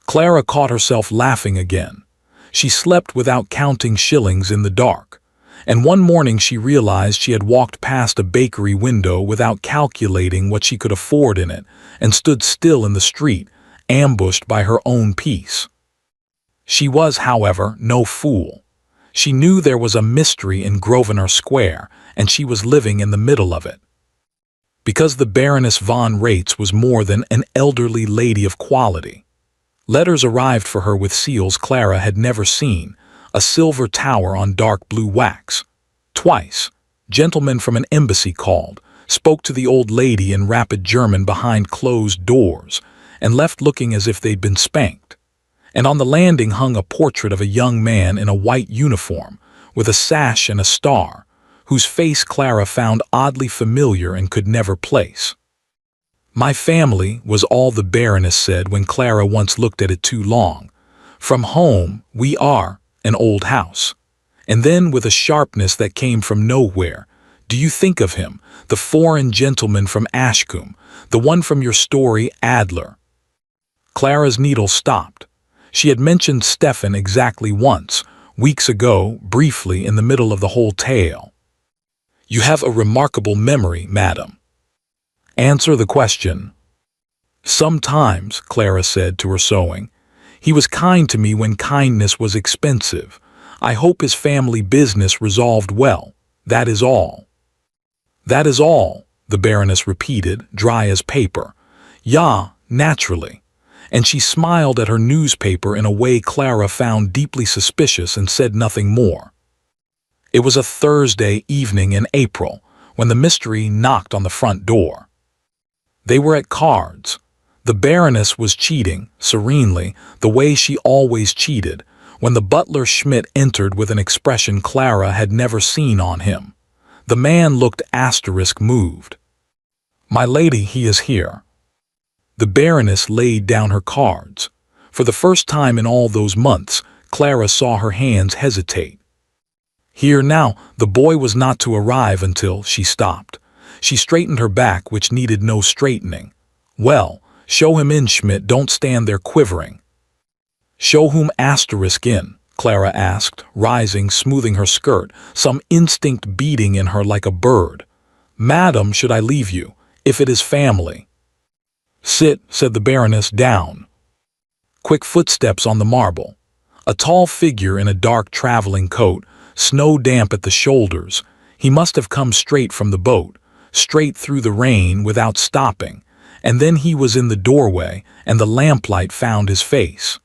Clara caught herself laughing again. She slept without counting shillings in the dark, and one morning she realized she had walked past a bakery window without calculating what she could afford in it, and stood still in the street, ambushed by her own peace. She was, however, no fool. She knew there was a mystery in Grosvenor Square, and she was living in the middle of it. Because the Baroness von Ratz was more than an elderly lady of quality. Letters arrived for her with seals Clara had never seen, a silver tower on dark blue wax. Twice, gentlemen from an embassy called, spoke to the old lady in rapid German behind closed doors, and left looking as if they'd been spanked. And on the landing hung a portrait of a young man in a white uniform, with a sash and a star, whose face Clara found oddly familiar and could never place. My family was all the Baroness said when Clara once looked at it too long. From home, we are an old house. And then, with a sharpness that came from nowhere, do you think of him, the foreign gentleman from Ashcombe, the one from your story, Adler? Clara's needle stopped. She had mentioned Stefan exactly once, weeks ago, briefly in the middle of the whole tale. You have a remarkable memory, madam. Answer the question. Sometimes, Clara said to her sewing. He was kind to me when kindness was expensive. I hope his family business resolved well. That is all. That is all, the Baroness repeated, dry as paper. Ja, naturally. And she smiled at her newspaper in a way Clara found deeply suspicious and said nothing more. It was a Thursday evening in April when the mystery knocked on the front door. They were at cards. The Baroness was cheating, serenely, the way she always cheated, when the butler Schmidt entered with an expression Clara had never seen on him. The man looked asterisk moved. My lady, he is here. The Baroness laid down her cards. For the first time in all those months, Clara saw her hands hesitate. Here now, the boy was not to arrive until she stopped. She straightened her back, which needed no straightening. Well, Show him in, Schmidt, don't stand there quivering. Show whom asterisk in? Clara asked, rising, smoothing her skirt, some instinct beating in her like a bird. Madam, should I leave you, if it is family? Sit, said the Baroness, down. Quick footsteps on the marble. A tall figure in a dark traveling coat, snow-damp at the shoulders. He must have come straight from the boat, straight through the rain without stopping, and then he was in the doorway, and the lamplight found his face.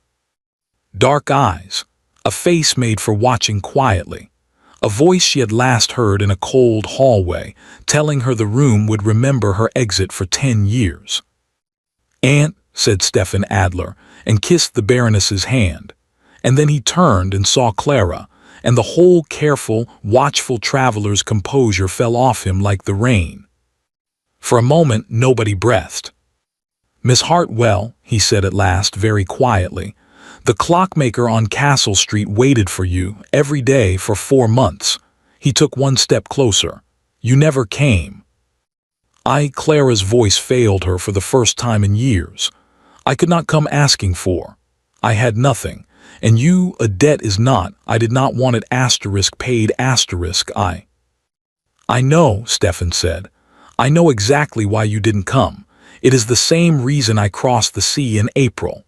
Dark eyes, a face made for watching quietly, a voice she had last heard in a cold hallway, telling her the room would remember her exit for 10 years. "Aunt," said Stefan Adler, and kissed the Baroness's hand. And then he turned and saw Clara, and the whole careful, watchful traveler's composure fell off him like the rain. For a moment nobody breathed. "Miss Hartwell," he said at last, very quietly, "the clockmaker on Castle Street waited for you every day for 4 months. He took one step closer. You never came." Clara's voice failed her for the first time in years. "I could not come asking for. I had nothing. And you, a debt is not, I did not want it asterisk paid asterisk I know," Stefan said. "I know exactly why you didn't come. It is the same reason I crossed the sea in April."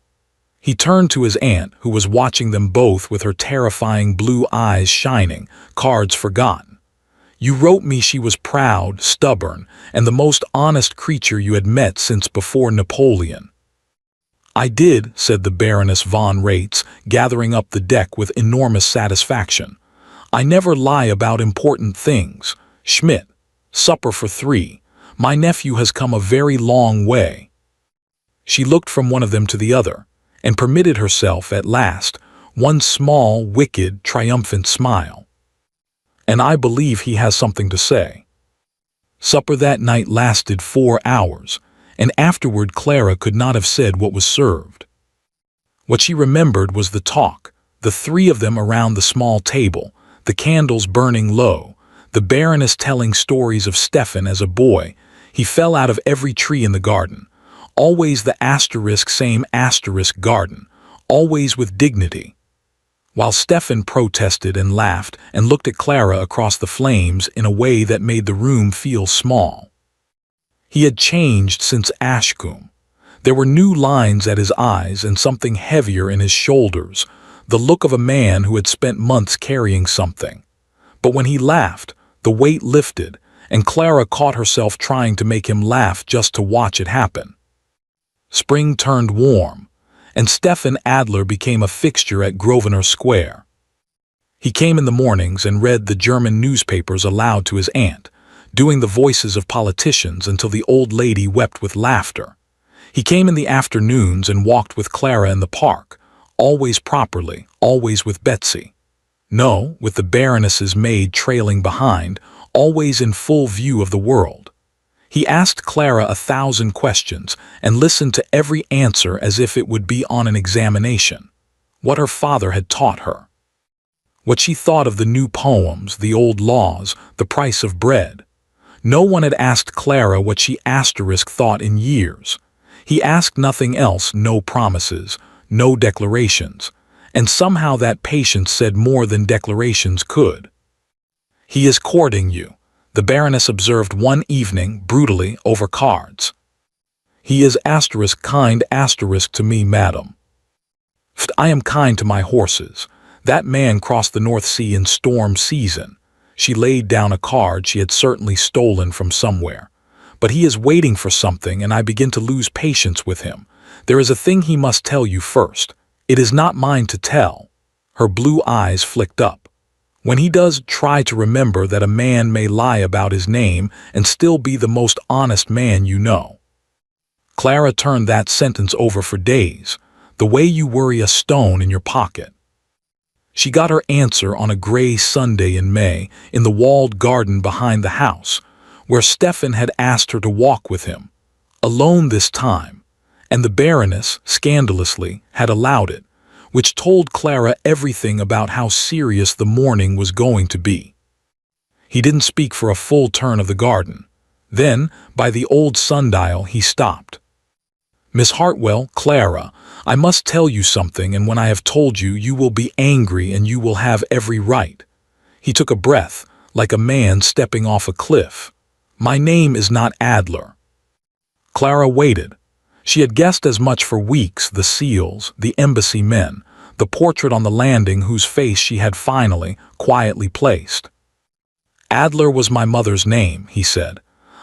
He turned to his aunt, who was watching them both with her terrifying blue eyes shining, cards forgotten. "You wrote me she was proud, stubborn, and the most honest creature you had met since before Napoleon." "I did," said the Baroness von Rates, gathering up the deck with enormous satisfaction. "I never lie about important things. Schmidt, supper for 3. My nephew has come a very long way." She looked from one of them to the other, and permitted herself, at last, one small, wicked, triumphant smile. "And I believe he has something to say." Supper that night lasted 4 hours, and afterward Clara could not have said what was served. What she remembered was the talk, the 3 of them around the small table, the candles burning low, the Baroness telling stories of Stefan as a boy. He fell out of every tree in the garden, always the same garden, always with dignity. While Stefan protested and laughed and looked at Clara across the flames in a way that made the room feel small. He had changed since Ashcombe. There were new lines at his eyes and something heavier in his shoulders, the look of a man who had spent months carrying something. But when he laughed, the weight lifted, and Clara caught herself trying to make him laugh just to watch it happen. Spring turned warm, and Stefan Adler became a fixture at Grosvenor Square. He came in the mornings and read the German newspapers aloud to his aunt, doing the voices of politicians until the old lady wept with laughter. He came in the afternoons and walked with Clara in the park, always properly, always with Betsy. No, with the Baroness's maid trailing behind, always in full view of the world. He asked Clara 1,000 questions and listened to every answer as if it would be on an examination. What her father had taught her. What she thought of the new poems, the old laws, the price of bread. No one had asked Clara what she thought in years. He asked nothing else, no promises, no declarations, and somehow that patience said more than declarations could. "He is courting you," the Baroness observed one evening, brutally, over cards. "He is kind to me, madam. I am kind to my horses. That man crossed the North Sea in storm season." She laid down a card she had certainly stolen from somewhere. "But he is waiting for something, and I begin to lose patience with him. There is a thing he must tell you first. It is not mine to tell." Her blue eyes flicked up. "When he does, try to remember that a man may lie about his name and still be the most honest man you know." Clara turned that sentence over for days, the way you worry a stone in your pocket. She got her answer on a gray Sunday in May in the walled garden behind the house, where Stefan had asked her to walk with him, alone this time, and the Baroness, scandalously, had allowed it, which told Clara everything about how serious the morning was going to be. He didn't speak for a full turn of the garden. Then, by the old sundial, he stopped. Miss Hartwell, Clara, I must tell you something, and when I have told you, you will be angry and you will have every right. He took a breath, like a man stepping off a cliff. My name is not Adler. Clara waited. She had guessed as much for weeks, the seals, the embassy men, the portrait on the landing whose face she had finally, quietly placed. Adler was my mother's name, he said.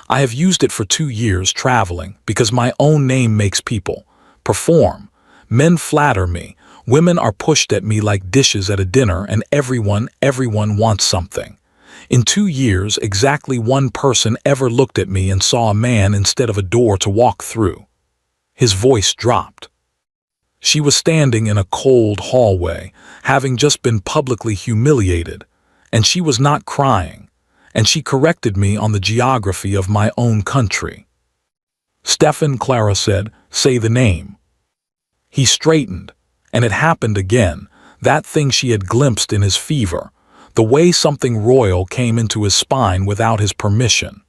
I have used it for 2 years traveling because my own name makes people perform. Men flatter me. Women are pushed at me like dishes at a dinner, and everyone wants something. In 2 years, exactly one person ever looked at me and saw a man instead of a door to walk through. His voice dropped. She was standing in a cold hallway, having just been publicly humiliated, and she was not crying, and she corrected me on the geography of my own country. Stefan, Clara said, say the name. He straightened, and it happened again, that thing she had glimpsed in his fever, the way something royal came into his spine without his permission.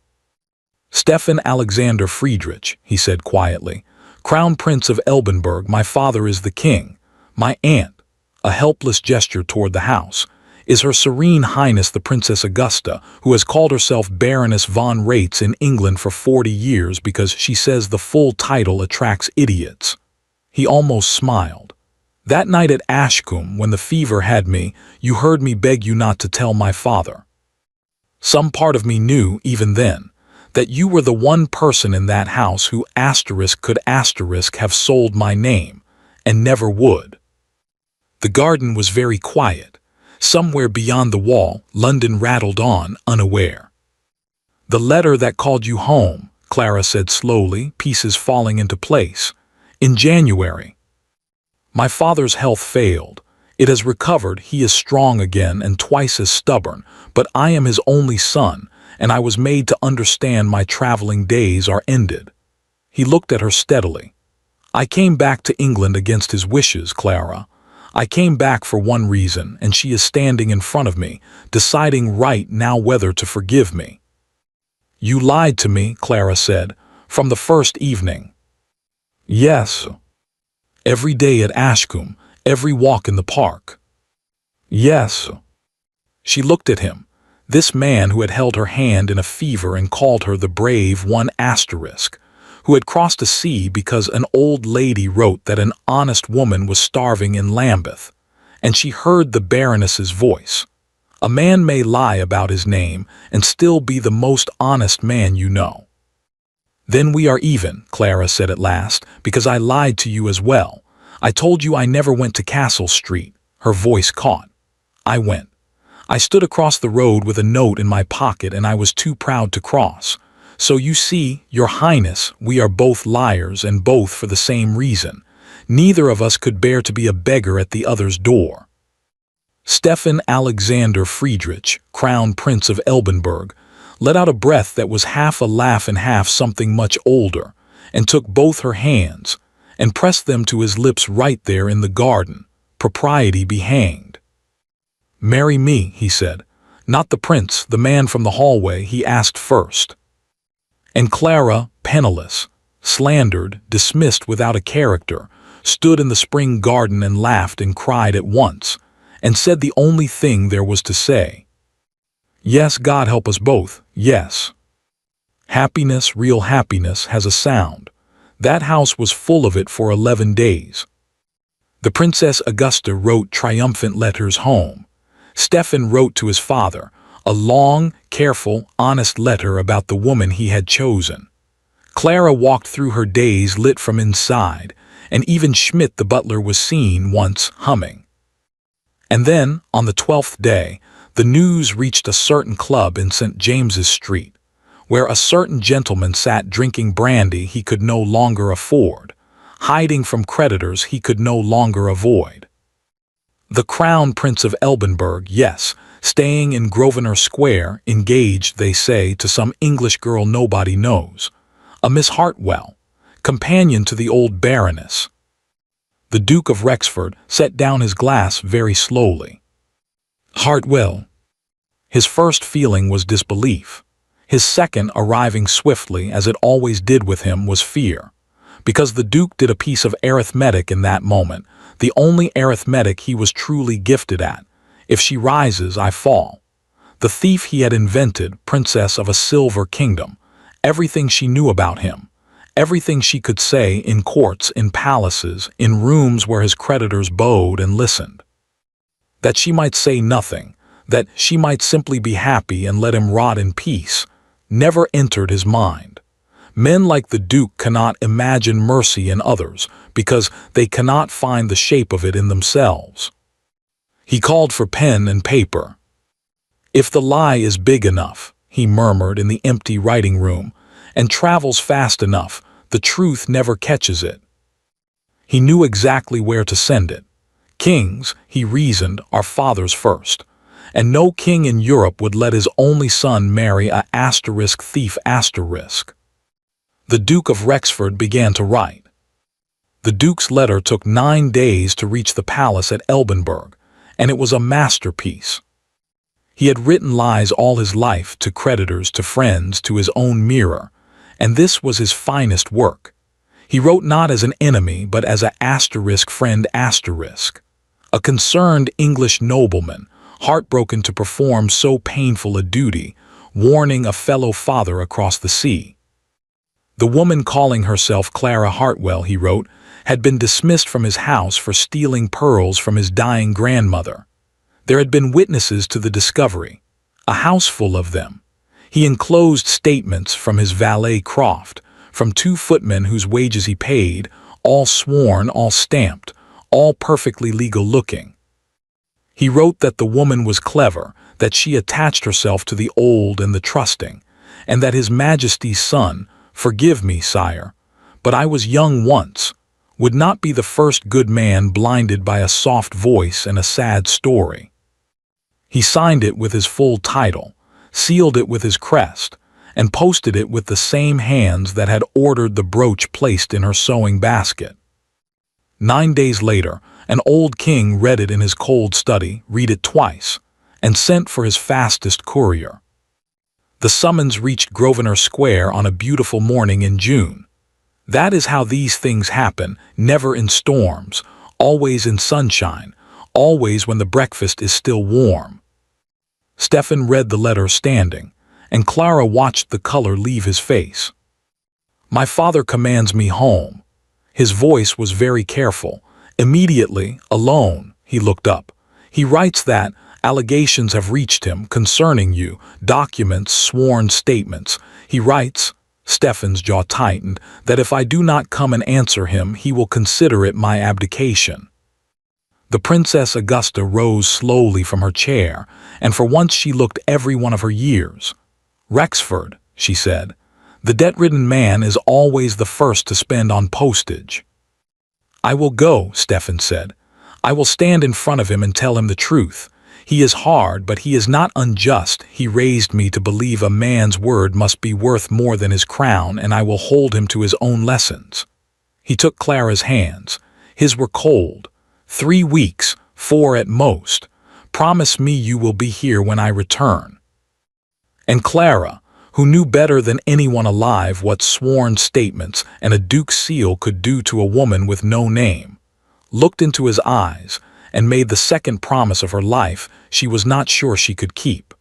Stefan Alexander Friedrich, he said quietly, Crown Prince of Elbenberg, my father is the king. My aunt, a helpless gesture toward the house, is Her Serene Highness the Princess Augusta, who has called herself Baroness von Raetz in England for 40 years because she says the full title attracts idiots. He almost smiled. That night at Ashcombe, when the fever had me, you heard me beg you not to tell my father. Some part of me knew, even then, that you were the one person in that house who could have sold my name, and never would. The garden was very quiet. Somewhere beyond the wall, London rattled on, unaware. The letter that called you home, Clara said slowly, pieces falling into place. In January. My father's health failed. It has recovered, he is strong again and twice as stubborn, but I am his only son, and I was made to understand my traveling days are ended. He looked at her steadily. I came back to England against his wishes, Clara. I came back for one reason, and she is standing in front of me, deciding right now whether to forgive me. You lied to me, Clara said, from the first evening. Yes. Every day at Ashcombe, every walk in the park. Yes. She looked at him, this man who had held her hand in a fever and called her the brave one asterisk, who had crossed a sea because an old lady wrote that an honest woman was starving in Lambeth, and she heard the Baroness's voice. A man may lie about his name and still be the most honest man you know. Then we are even, Clara said at last, because I lied to you as well. I told you I never went to Castle Street. Her voice caught. I went. I stood across the road with a note in my pocket and I was too proud to cross. So you see, Your Highness, we are both liars and both for the same reason. Neither of us could bear to be a beggar at the other's door. Stefan Alexander Friedrich, Crown Prince of Elbenberg, let out a breath that was half a laugh and half something much older, and took both her hands, and pressed them to his lips right there in the garden. Propriety be hanged. Marry me, he said. Not the prince, the man from the hallway, he asked first. And Clara, penniless, slandered, dismissed without a character, stood in the spring garden and laughed and cried at once, and said the only thing there was to say. Yes, God help us both, yes. Happiness, real happiness, has a sound. That house was full of it for 11 days. The Princess Augusta wrote triumphant letters home. Stefan wrote to his father, a long, careful, honest letter about the woman he had chosen. Clara walked through her days lit from inside, and even Schmidt the butler was seen once humming. And then, on the 12th day, the news reached a certain club in St. James's Street, where a certain gentleman sat drinking brandy he could no longer afford, hiding from creditors he could no longer avoid. The Crown Prince of Elbenberg, yes, staying in Grosvenor Square, engaged, they say, to some English girl nobody knows, a Miss Hartwell, companion to the old Baroness. The Duke of Rexford set down his glass very slowly. Hartwell. His first feeling was disbelief. His second, arriving swiftly, as it always did with him, was fear. because the Duke did a piece of arithmetic in that moment, the only arithmetic he was truly gifted at. If she rises, I fall. The thief he had invented, princess of a silver kingdom, everything she knew about him, everything she could say in courts, in palaces, in rooms where his creditors bowed and listened. That she might say nothing, that she might simply be happy and let him rot in peace, never entered his mind. Men like the Duke cannot imagine mercy in others because they cannot find the shape of it in themselves. He called for pen and paper. If the lie is big enough, he murmured in the empty writing room, and travels fast enough, the truth never catches it. He knew exactly where to send it. Kings, he reasoned, are fathers first, and no king in Europe would let his only son marry a thief. The Duke of Rexford began to write. The Duke's letter took 9 days to reach the palace at Elbenberg, and it was a masterpiece. He had written lies all his life, to creditors, to friends, to his own mirror, and this was his finest work. He wrote not as an enemy, but as a friend. A concerned English nobleman, heartbroken to perform so painful a duty, warning a fellow father across the sea. The woman calling herself Clara Hartwell, he wrote, had been dismissed from his house for stealing pearls from his dying grandmother. There had been witnesses to the discovery, a house full of them. He enclosed statements from his valet Croft, from 2 footmen whose wages he paid, all sworn, all stamped, all perfectly legal-looking. He wrote that the woman was clever, that she attached herself to the old and the trusting, and that His Majesty's son, forgive me, sire, but I was young once, would not be the first good man blinded by a soft voice and a sad story. He signed it with his full title, sealed it with his crest, and posted it with the same hands that had ordered the brooch placed in her sewing basket. 9 days later, an old king read it in his cold study, read it twice, and sent for his fastest courier. The summons reached Grosvenor Square on a beautiful morning in June. That is how these things happen, never in storms, always in sunshine, always when the breakfast is still warm. Stephen read the letter standing, and Clara watched the color leave his face. My father commands me home. His voice was very careful. Immediately, alone, he looked up. He writes that allegations have reached him concerning you, documents, sworn statements. He writes, Stephen's jaw tightened, that if I do not come and answer him, he will consider it my abdication. The Princess Augusta rose slowly from her chair, and for once she looked every one of her years. Rexford, she said, the debt-ridden man is always the first to spend on postage. I will go, Stephen said. I will stand in front of him and tell him the truth. He is hard, but he is not unjust. He raised me to believe a man's word must be worth more than his crown, and I will hold him to his own lessons. He took Clara's hands. His were cold. 3 weeks, 4 at most. Promise me you will be here when I return. And Clara, who knew better than anyone alive what sworn statements and a duke's seal could do to a woman with no name, looked into his eyes and made the second promise of her life she was not sure she could keep.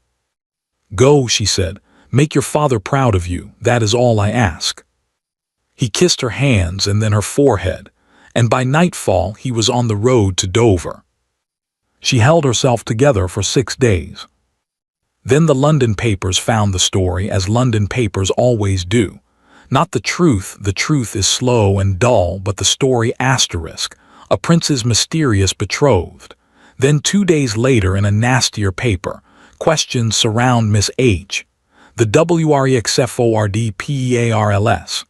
Go, she said, make your father proud of you, that is all I ask. He kissed her hands and then her forehead, and by nightfall he was on the road to Dover. She held herself together for 6 days. Then the London papers found the story, as London papers always do. Not the truth is slow and dull, but the story asterisk, a prince's mysterious betrothed. Then 2 days later in a nastier paper, questions surround Miss H. The WREXFORDPEARLS.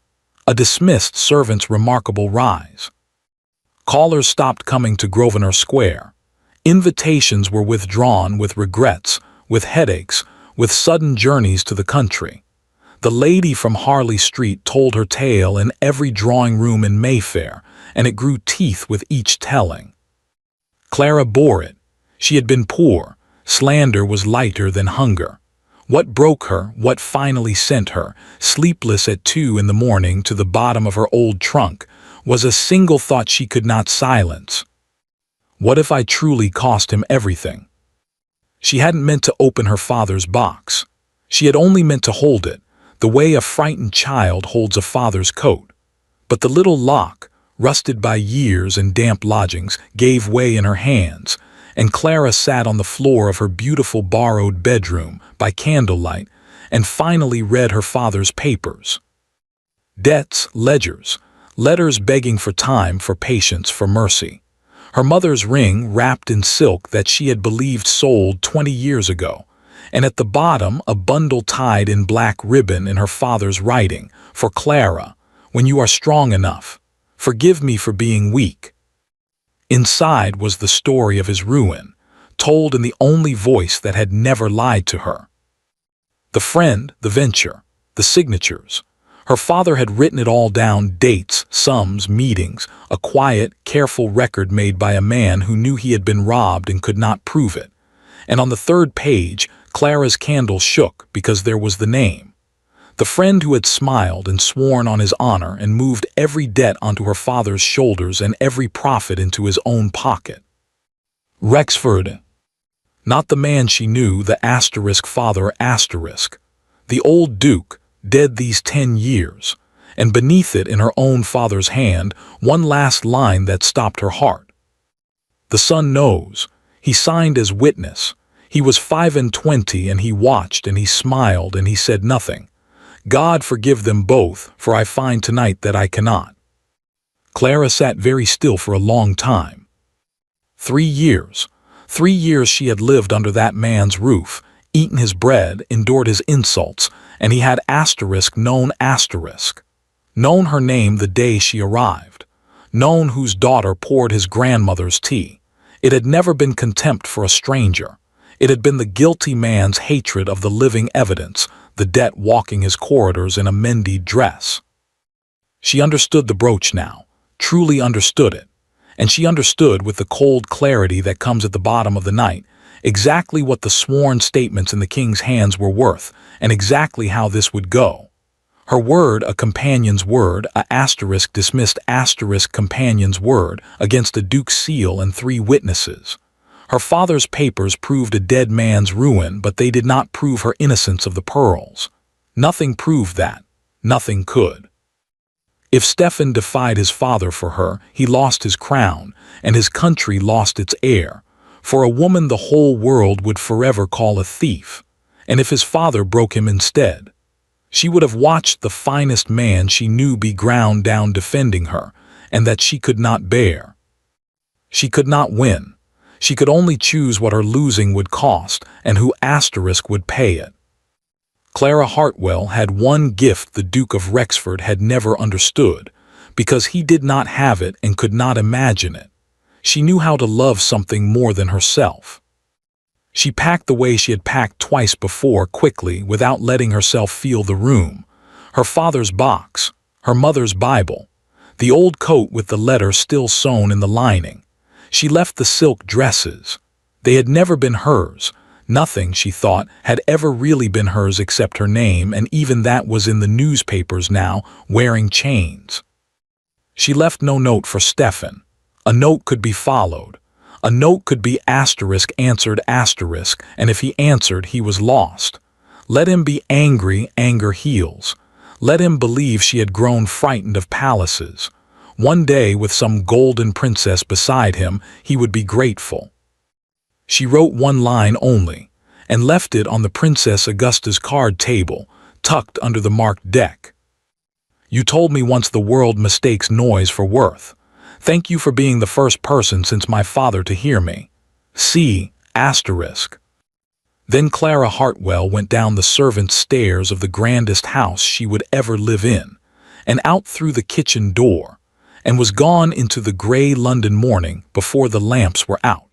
A dismissed servant's remarkable rise. Callers stopped coming to Grosvenor Square. Invitations were withdrawn with regrets, with headaches, with sudden journeys to the country. The lady from Harley Street told her tale in every drawing-room in Mayfair, and it grew teeth with each telling. Clara bore it. She had been poor. Slander was lighter than hunger. What broke her, what finally sent her, sleepless at 2 in the morning to the bottom of her old trunk, was a single thought she could not silence. What if I truly cost him everything? She hadn't meant to open her father's box. She had only meant to hold it, the way a frightened child holds a father's coat. But the little lock, rusted by years and damp lodgings, gave way in her hands, and Clara sat on the floor of her beautiful borrowed bedroom by candlelight and finally read her father's papers. Debts, ledgers, letters begging for time, for patience, for mercy. Her mother's ring wrapped in silk that she had believed sold 20 years ago, and at the bottom a bundle tied in black ribbon in her father's writing, "For Clara, when you are strong enough. Forgive me for being weak." Inside was the story of his ruin, told in the only voice that had never lied to her. The friend, the venture, the signatures. Her father had written it all down, dates, sums, meetings, a quiet, careful record made by a man who knew he had been robbed and could not prove it. And on the third page, Clara's candle shook because there was the name. The friend who had smiled and sworn on his honor and moved every debt onto her father's shoulders and every profit into his own pocket. Rexford. Not the man she knew, the asterisk father asterisk. The old Duke, dead these 10 years, and beneath it in her own father's hand, one last line that stopped her heart. The son knows. He signed as witness. He was 25 and he watched and he smiled and he said nothing. God forgive them both, for I find tonight that I cannot. Clara sat very still for a long time. 3 years. 3 years she had lived under that man's roof, eaten his bread, endured his insults, and he had known her name the day she arrived, known whose daughter poured his grandmother's tea. It had never been contempt for a stranger. It had been the guilty man's hatred of the living evidence, the debt walking his corridors in a mended dress. She understood the brooch now, truly understood it, and she understood with the cold clarity that comes at the bottom of the night exactly what the sworn statements in the king's hands were worth, and exactly how this would go. Her word, a companion's word, a asterisk dismissed asterisk companion's word, against a duke's seal and 3 witnesses. Her father's papers proved a dead man's ruin, but they did not prove her innocence of the pearls. Nothing proved that. Nothing could. If Stefan defied his father for her, he lost his crown, and his country lost its heir. For a woman the whole world would forever call a thief, and if his father broke him instead, she would have watched the finest man she knew be ground down defending her, and that she could not bear. She could not win. She could only choose what her losing would cost and who asterisk would pay it. Clara Hartwell had one gift the Duke of Rexford had never understood, because he did not have it and could not imagine it. She knew how to love something more than herself. She packed the way she had packed twice before, quickly, without letting herself feel the room. Her father's box, her mother's Bible, the old coat with the letter still sewn in the lining. She left the silk dresses. They had never been hers. Nothing, she thought, had ever really been hers except her name, and even that was in the newspapers now, wearing chains. She left no note for Stefan. A note could be followed. A note could be asterisk answered asterisk, and if he answered, he was lost. Let him be angry, anger heals. Let him believe she had grown frightened of palaces. One day, with some golden princess beside him, he would be grateful. She wrote one line only, and left it on the Princess Augusta's card table, tucked under the marked deck. You told me once the world mistakes noise for worth. Thank you for being the first person since my father to hear me. C. Asterisk. Then Clara Hartwell went down the servants' stairs of the grandest house she would ever live in, and out through the kitchen door, and was gone into the gray London morning before the lamps were out.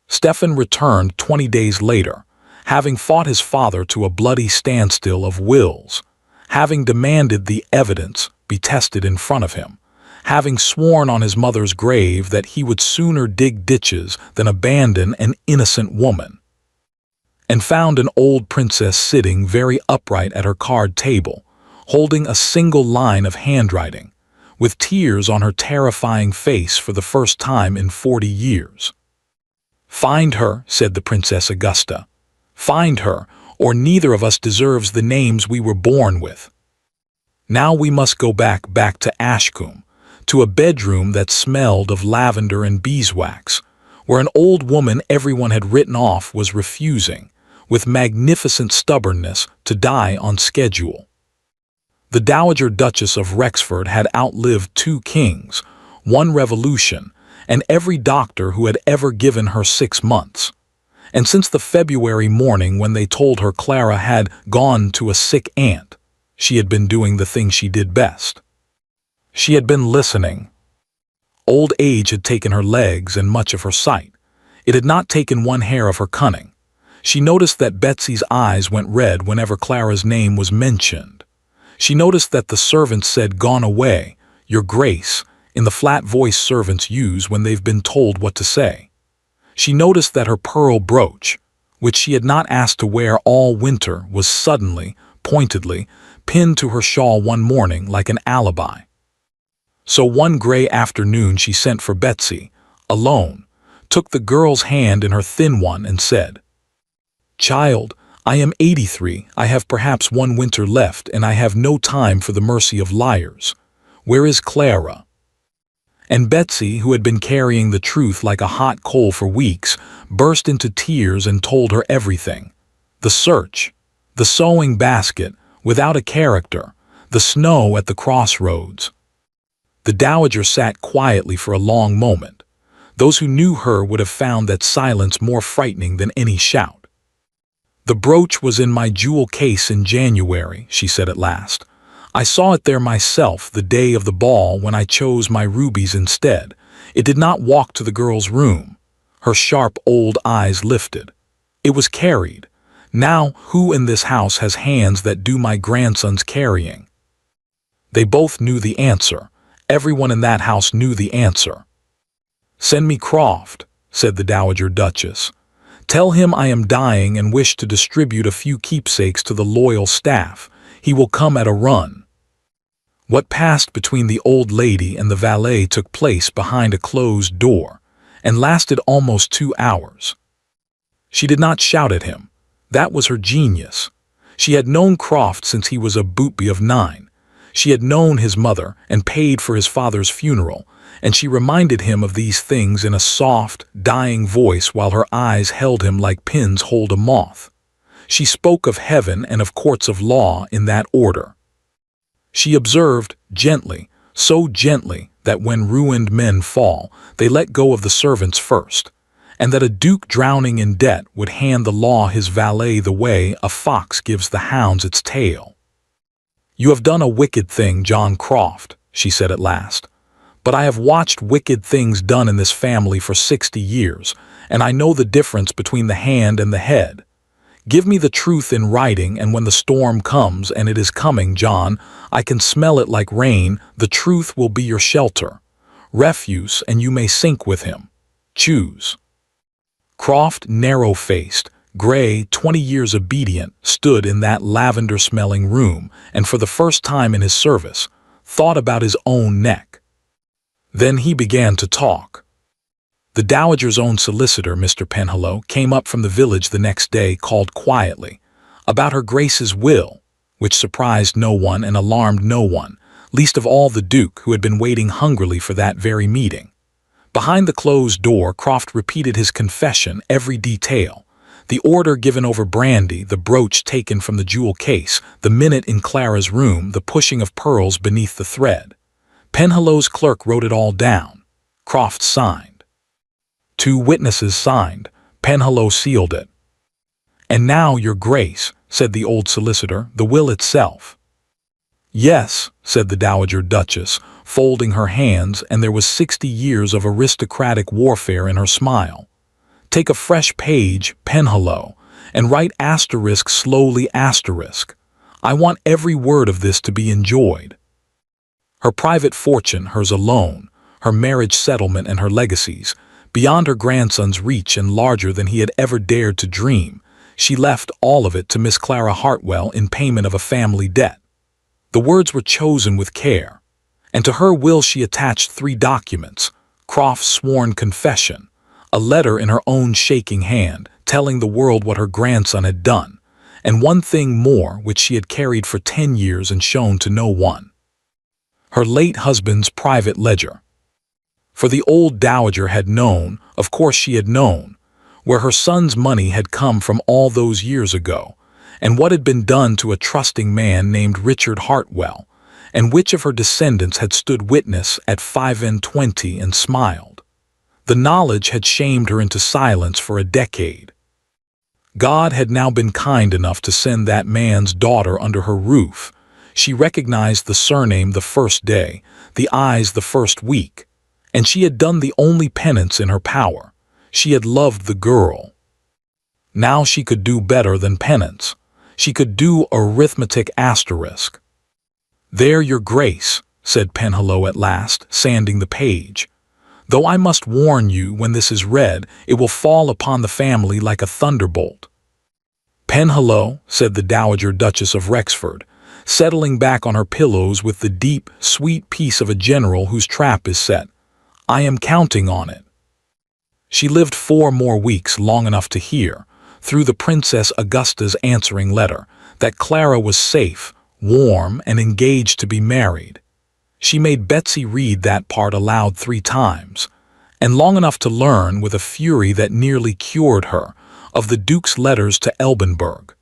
Stefan returned 20 days later, having fought his father to a bloody standstill of wills, having demanded the evidence be tested in front of him, having sworn on his mother's grave that he would sooner dig ditches than abandon an innocent woman. and found an old princess sitting very upright at her card table, holding a single line of handwriting, with tears on her terrifying face for the first time in 40 years. "Find her," said the Princess Augusta. "Find her, or neither of us deserves the names we were born with. Now we must go back to Ashcombe, to a bedroom that smelled of lavender and beeswax, where an old woman everyone had written off was refusing, with magnificent stubbornness, to die on schedule. The Dowager Duchess of Rexford had outlived 2 kings, 1 revolution, and every doctor who had ever given her 6 months. And since the February morning when they told her Clara had gone to a sick aunt, she had been doing the thing she did best. She had been listening. Old age had taken her legs and much of her sight. It had not taken one hair of her cunning. She noticed that Betsy's eyes went red whenever Clara's name was mentioned. She noticed that the servants said "Gone away, Your Grace," in the flat voice servants use when they've been told what to say. She noticed that her pearl brooch, which she had not asked to wear all winter, was suddenly, pointedly, pinned to her shawl one morning like an alibi. So one gray afternoon she sent for Betsy, alone, took the girl's hand in her thin one and said, "Child, I am 83, I have perhaps 1 winter left, and I have no time for the mercy of liars. Where is Clara?" And Betsy, who had been carrying the truth like a hot coal for weeks, burst into tears and told her everything. The search, the sewing basket, without a character, the snow at the crossroads. The Dowager sat quietly for a long moment. Those who knew her would have found that silence more frightening than any shout. "The brooch was in my jewel case in January," she said at last. "I saw it there myself the day of the ball when I chose my rubies instead. It did not walk to the girl's room." Her sharp old eyes lifted. "It was carried. Now, who in this house has hands that do my grandson's carrying?" They both knew the answer. Everyone in that house knew the answer. "Send me Croft," said the Dowager Duchess. "Tell him I am dying and wish to distribute a few keepsakes to the loyal staff. He will come at a run." What passed between the old lady and the valet took place behind a closed door, and lasted almost 2 hours. She did not shout at him. That was her genius. She had known Croft since he was a bootby of 9. She had known his mother and paid for his father's funeral, and she reminded him of these things in a soft, dying voice while her eyes held him like pins hold a moth. She spoke of heaven and of courts of law in that order. She observed, gently, so gently that when ruined men fall, they let go of the servants first, and that a duke drowning in debt would hand the law his valet the way a fox gives the hounds its tail. "You have done a wicked thing, John Croft," she said at last. "But I have watched wicked things done in this family for 60 years, and I know the difference between the hand and the head. Give me the truth in writing, and when the storm comes, and it is coming, John, I can smell it like rain, the truth will be your shelter. Refuse, and you may sink with him. Choose." Croft, narrow-faced, gray, 20 years obedient, stood in that lavender-smelling room, and for the first time in his service, thought about his own neck. Then he began to talk. The Dowager's own solicitor, Mr. Penhallow, came up from the village the next day, called quietly, about her Grace's will, which surprised no one and alarmed no one, least of all the Duke, who had been waiting hungrily for that very meeting. Behind the closed door, Croft repeated his confession, every detail. The order given over brandy, the brooch taken from the jewel case, the minute in Clara's room, the pushing of pearls beneath the thread. Penhallow's clerk wrote it all down. Croft signed. 2 witnesses signed. Penhallow sealed it. "And now, Your Grace," said the old solicitor, "the will itself." "Yes," said the Dowager Duchess, folding her hands, and there was 60 years of aristocratic warfare in her smile. "Take a fresh page, Penhallow, and write asterisk slowly asterisk. I want every word of this to be enjoyed. Her private fortune, hers alone, her marriage settlement and her legacies, beyond her grandson's reach and larger than he had ever dared to dream, She left all of it to Miss Clara Hartwell in payment of a family debt. The words were chosen with care, and to her will she attached 3 documents: Croft's sworn confession, a letter in her own shaking hand telling the world what her grandson had done, and one thing more which she had carried for 10 years and shown to no one: her late husband's private ledger. For the old dowager had known, of course she had known, where her son's money had come from all those years ago, and what had been done to a trusting man named Richard Hartwell, and which of her descendants had stood witness at 25 and smiled. The knowledge had shamed her into silence for a decade. God had now been kind enough to send that man's daughter under her roof. She recognized the surname the first day, the eyes the first week, and she had done the only penance in her power. She had loved the girl. Now she could do better than penance. She could do arithmetic asterisk. "There, your grace," said Penhallow at last, sanding the page. "Though I must warn you, when this is read, it will fall upon the family like a thunderbolt." "Penhallow," said the Dowager Duchess of Rexford, settling back on her pillows with the deep, sweet peace of a general whose trap is set, "I am counting on it." She lived 4 more weeks, long enough to hear, through the Princess Augusta's answering letter, that Clara was safe, warm, and engaged to be married. She made Betsy read that part aloud 3 times, and long enough to learn, with a fury that nearly cured her, of the Duke's letters to Elbenberg.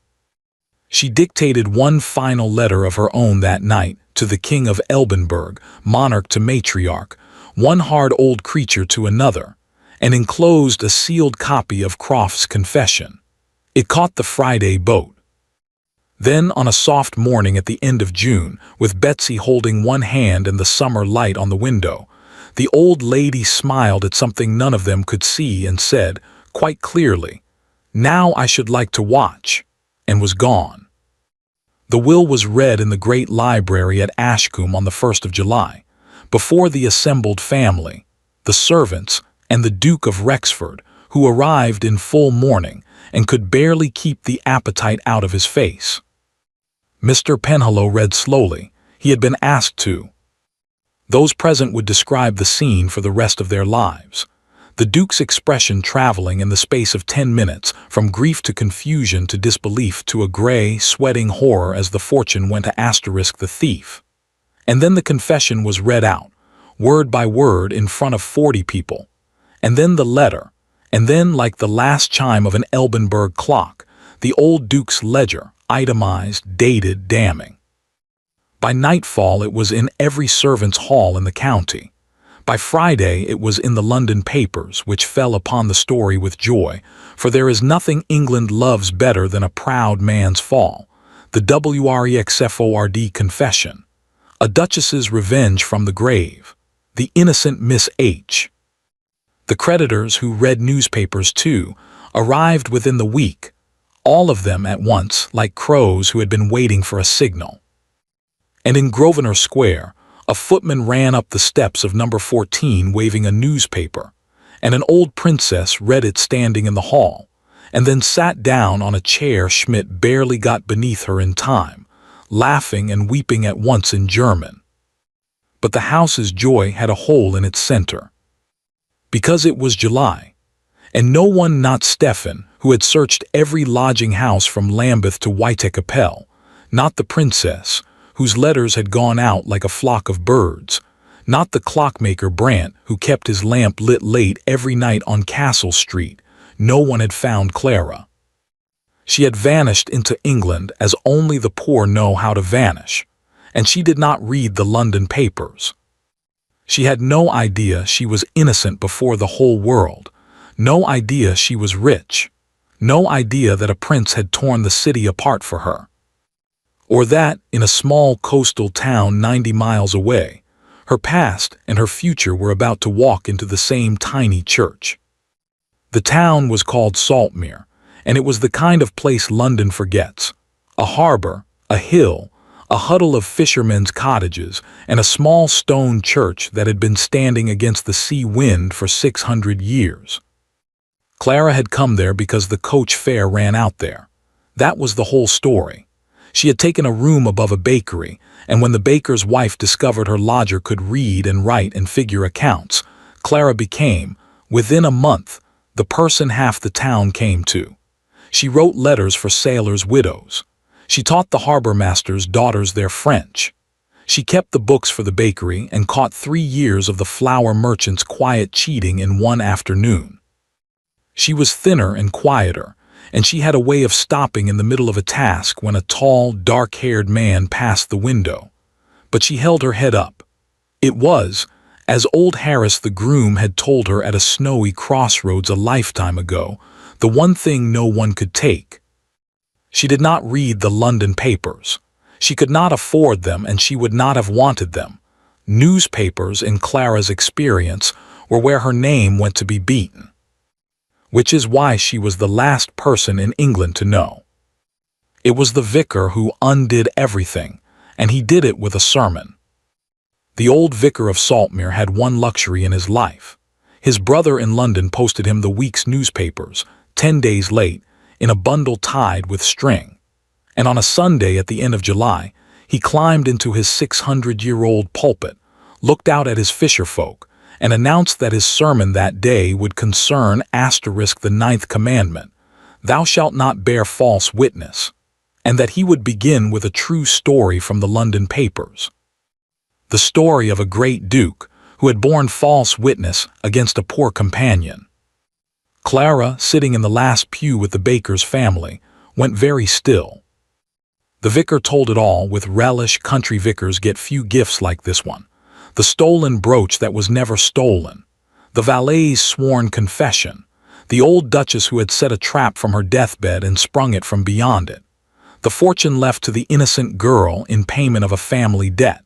She dictated one final letter of her own that night to the King of Elbenberg, monarch to matriarch, one hard old creature to another, and enclosed a sealed copy of Croft's confession. It caught the Friday boat. Then, on a soft morning at the end of June, with Betsy holding one hand and the summer light on the window, the old lady smiled at something none of them could see and said, quite clearly, "Now I should like to watch," and was gone. The will was read in the great library at Ashcombe on the 1st of July, before the assembled family, the servants, and the Duke of Rexford, who arrived in full mourning and could barely keep the appetite out of his face. Mr. Penhallow read slowly. He had been asked to. Those present would describe the scene for the rest of their lives. The Duke's expression traveling in the space of 10 minutes, from grief to confusion to disbelief to a gray, sweating horror as the fortune went to asterisk the thief. And then the confession was read out, word by word in front of 40 people. And then the letter, and then, like the last chime of an Elbenberg clock, the old Duke's ledger, itemized, dated, damning. By nightfall it was in every servant's hall in the county. By Friday it was in the London papers, which fell upon the story with joy, for there is nothing England loves better than a proud man's fall. The Wrexford confession. A Duchess's revenge from the grave. The innocent Miss H. The creditors, who read newspapers too, arrived within the week, all of them at once, like crows who had been waiting for a signal. And in Grosvenor Square, a footman ran up the steps of number 14 waving a newspaper, and an old princess read it standing in the hall, and then sat down on a chair Schmidt barely got beneath her in time, laughing and weeping at once in German. But the house's joy had a hole in its center. Because it was July, and no one, not Stephen, who had searched every lodging house from Lambeth to Whitechapel, not the princess, whose letters had gone out like a flock of birds, not the clockmaker Brant, who kept his lamp lit late every night on Castle Street, no one had found Clara. She had vanished into England as only the poor know how to vanish, and she did not read the London papers. She had no idea she was innocent before the whole world, no idea she was rich, no idea that a prince had torn the city apart for her, or that, in a small coastal town 90 miles away, her past and her future were about to walk into the same tiny church. The town was called Saltmere, and it was the kind of place London forgets: a harbor, a hill, a huddle of fishermen's cottages, and a small stone church that had been standing against the sea wind for 600 years. Clara had come there because the coach fare ran out there. That was the whole story. She had taken a room above a bakery, and when the baker's wife discovered her lodger could read and write and figure accounts, Clara became, within a month, the person half the town came to. She wrote letters for sailors' widows. She taught the harbor masters' daughters their French. She kept the books for the bakery and caught 3 years of the flour merchants' quiet cheating in one afternoon. She was thinner and quieter, and she had a way of stopping in the middle of a task when a tall, dark-haired man passed the window. But she held her head up. It was, as old Harris the groom had told her at a snowy crossroads a lifetime ago, the one thing no one could take. She did not read the London papers. She could not afford them, and she would not have wanted them. Newspapers, in Clara's experience, were where her name went to be beaten. Which is why she was the last person in England to know. It was the vicar who undid everything, and he did it with a sermon. The old vicar of Saltmere had one luxury in his life. His brother in London posted him the week's newspapers, 10 days late, in a bundle tied with string. And on a Sunday at the end of July, he climbed into his 600-year-old pulpit, looked out at his fisherfolk, and announced that his sermon that day would concern the 9th commandment, "Thou shalt not bear false witness," and that he would begin with a true story from the London papers. The story of a great duke who had borne false witness against a poor companion. Clara, sitting in the last pew with the baker's family, went very still. The vicar told it all with relish. Country vicars get few gifts like this one. The stolen brooch that was never stolen, the valet's sworn confession, the old Duchess who had set a trap from her deathbed and sprung it from beyond it, the fortune left to the innocent girl in payment of a family debt,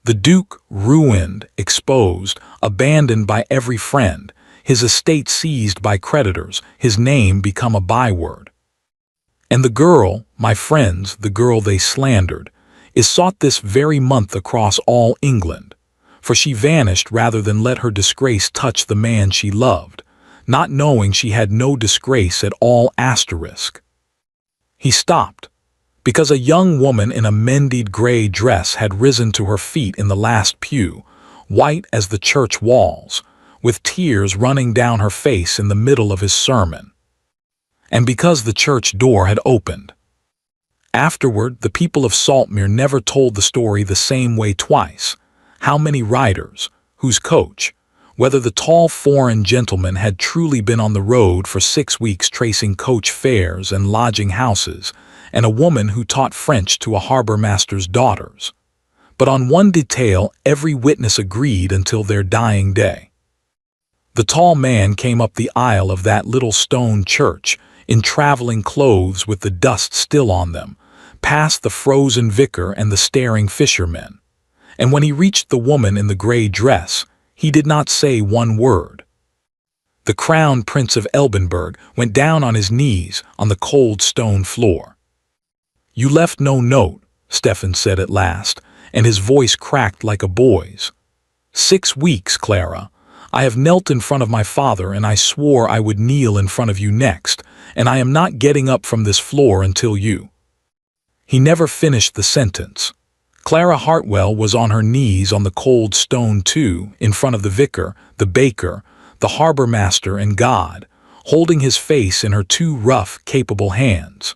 the Duke ruined, exposed, abandoned by every friend, his estate seized by creditors, his name become a byword. And the girl, my friends, the girl they slandered, is sought this very month across all England. For she vanished rather than let her disgrace touch the man she loved, not knowing she had no disgrace at all. He stopped, because a young woman in a mended gray dress had risen to her feet in the last pew, white as the church walls, with tears running down her face in the middle of his sermon. And because the church door had opened. Afterward, the people of Saltmere never told the story the same way twice. How many riders, whose coach, whether the tall foreign gentleman had truly been on the road for 6 weeks tracing coach fares and lodging houses, and a woman who taught French to a harbor master's daughters. But on one detail every witness agreed until their dying day. The tall man came up the aisle of that little stone church, in traveling clothes with the dust still on them, past the frozen vicar and the staring fishermen. And when he reached the woman in the gray dress, he did not say one word. The crowned Prince of Elbenberg went down on his knees on the cold stone floor. "You left no note," Stephen said at last, and his voice cracked like a boy's. 6 weeks, Clara. I have knelt in front of my father, and I swore I would kneel in front of you next, and I am not getting up from this floor until you." He never finished the sentence. Clara Hartwell was on her knees on the cold stone too, in front of the vicar, the baker, the harbor master, and God, holding his face in her 2 rough, capable hands.